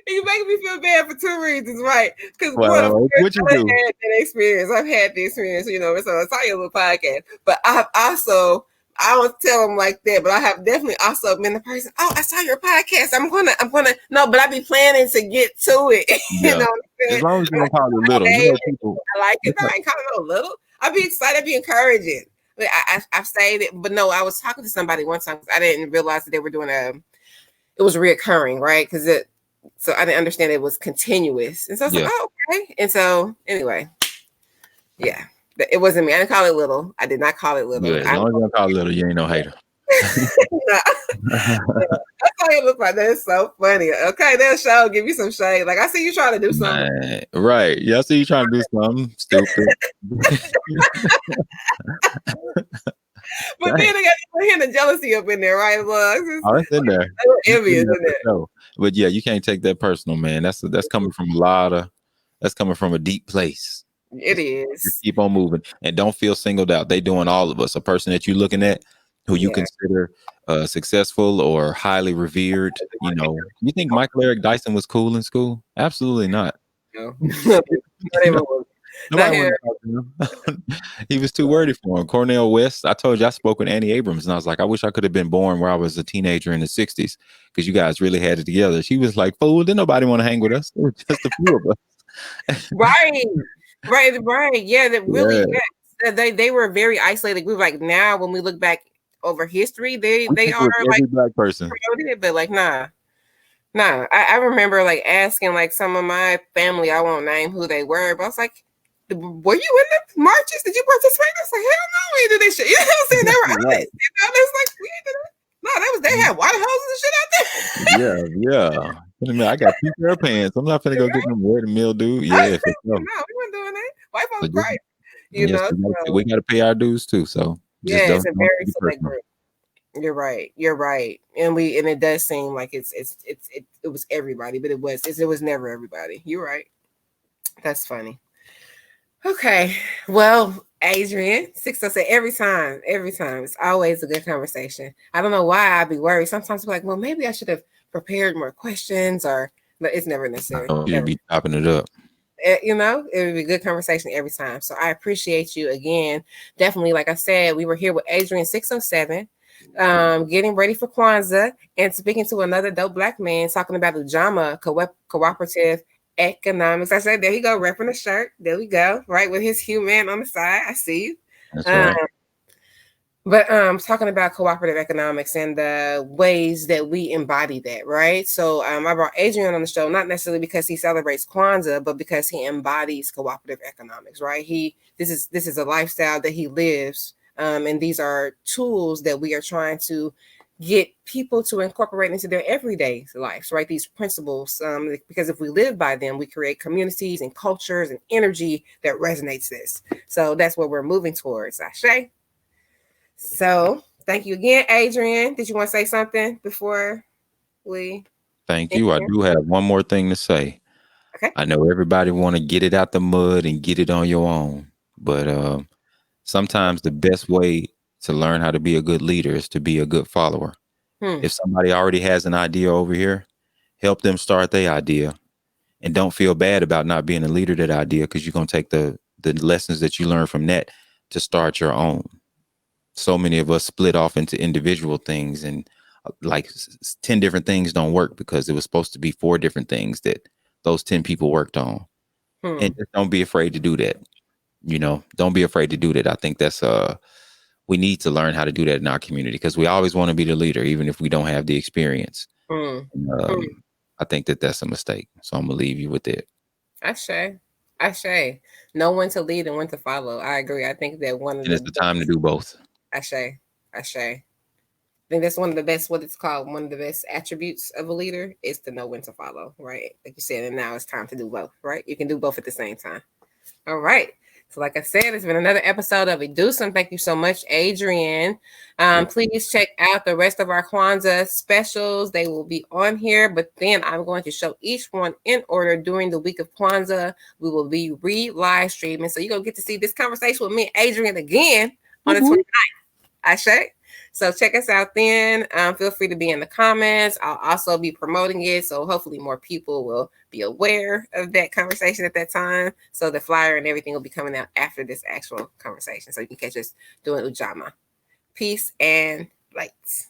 S1: You make me feel bad for 2 reasons, right? Because
S2: what you do?
S1: I've had the experience, you know. So I saw your little podcast, but I don't tell them like that, but I have definitely also been the person. Oh, I saw your podcast. I'm gonna no, but I be planning to get to it.
S2: Yeah. You know what I'm saying? As long as you don't call it little, you know, people.
S1: I like it. I ain't calling it little. I be excited, be encouraging. But I've said it, but no, I was talking to somebody one time because I didn't realize that they were doing it was reoccurring, right? So I didn't understand it was continuous. And so I was like, oh, okay. And so anyway, yeah, it wasn't me. I didn't call it little. I did not call it little.
S2: Good. As long as you don't call it little, you ain't no hater.
S1: That's how you look like. That's so funny. Okay, that show give you some shade. Like, I see you trying to do something.
S2: Man, right. Yeah, I see you trying to do something stupid.
S1: But then they got the jealousy up in there, right?
S2: It's in there.
S1: Envious in there.
S2: But yeah, you can't take that personal, man. That's coming from a lot of That's coming from a deep place.
S1: It is.
S2: Keep on moving and don't feel singled out. They doing all of us. A person that you're looking at who you consider successful or highly revered. You know, you think Michael Eric Dyson was cool in school? Absolutely not.
S1: No.
S2: Nobody wanted to talk to him. He was too wordy for him. Cornel West. I told you I spoke with Annie Abrams, and I was like, I wish I could have been born where I was a teenager in the '60s because you guys really had it together. She was like, "Fool, didn't nobody want to hang with us? It was just a few of us."
S1: Right. Yeah, that really. Yeah. They were a very isolated group. Like now, when we look back over history, they are like
S2: every black person
S1: promoted, but like nah. I remember like asking like some of my family, I won't name who they were, but I was like, were you in the marches? Did you participate? I was like, hell no, we did this shit. You know what I'm saying? They were honest. You know, it's like we did it. No, they had water hoses and shit out
S2: there. Yeah. I got 2 pair of pants. I'm not gonna go get them wear the meal, dude. Yeah,
S1: no, we weren't doing that. White folks right. You know,
S2: we got to pay our dues too. So
S1: just it's a very select group. You're right, and it does seem like it was everybody, but it was never everybody. You're right. That's funny. Okay, well, Adrian, 606 every time, it's always a good conversation. I don't know why I'd be worried. Sometimes I'm like, well, maybe I should have prepared more questions, but it's never necessary.
S2: You'd be topping it up.
S1: You know, it would be a good conversation every time. So I appreciate you again. Definitely, like I said, we were here with Adrian 607. Getting ready for Kwanzaa and speaking to another dope black man talking about Ujamma cooperative economics. I said, there you go, repping the shirt. There we go, right with his human on the side. I see you.
S2: That's right.
S1: But talking about cooperative economics and the ways that we embody that, right? So I brought Adrian on the show, not necessarily because he celebrates Kwanzaa, but because he embodies cooperative economics, right? This is a lifestyle that he lives. And these are tools that we are trying to get people to incorporate into their everyday lives, right? These principles, because if we live by them, we create communities and cultures and energy that resonates this. So that's what we're moving towards, Ashe. So thank you again, Adrian. Did you want to say something before we?
S2: Thank you. I do have one more thing to say.
S1: Okay.
S2: I know everybody want to get it out the mud and get it on your own, but sometimes the best way to learn how to be a good leader is to be a good follower. If somebody already has an idea over here, help them start their idea, and don't feel bad about not being a leader of that idea, because you're going to take the lessons that you learn from that to start your own. So many of us split off into individual things, and like 10 different things don't work because it was supposed to be 4 different things that those 10 people worked on. And just don't be afraid to do that. You know, don't be afraid to do that. I think that's we need to learn how to do that in our community, because we always want to be the leader, even if we don't have the experience. I think that's a mistake. So I'm gonna leave you with it.
S1: Ashe. Know when to lead and when to follow. I agree. I think that
S2: it's the time to do both.
S1: Ashe. I think that's one of the best, what it's called, one of the best attributes of a leader is to know when to follow, right? Like you said, and now it's time to do both, right? You can do both at the same time. All right. So like I said, it's been another episode of Educeumm. Thank you so much, Adrian. Please check out the rest of our Kwanzaa specials. They will be on here, but then I'm going to show each one in order during the week of Kwanzaa. We will be live streaming. So you're going to get to see this conversation with me and Adrian again on the 29th. Ashe. So check us out then. Feel free to be in the comments. I'll also be promoting it. So hopefully more people will be aware of that conversation at that time. So the flyer and everything will be coming out after this actual conversation. So you can catch us doing Ujamma. Peace and lights.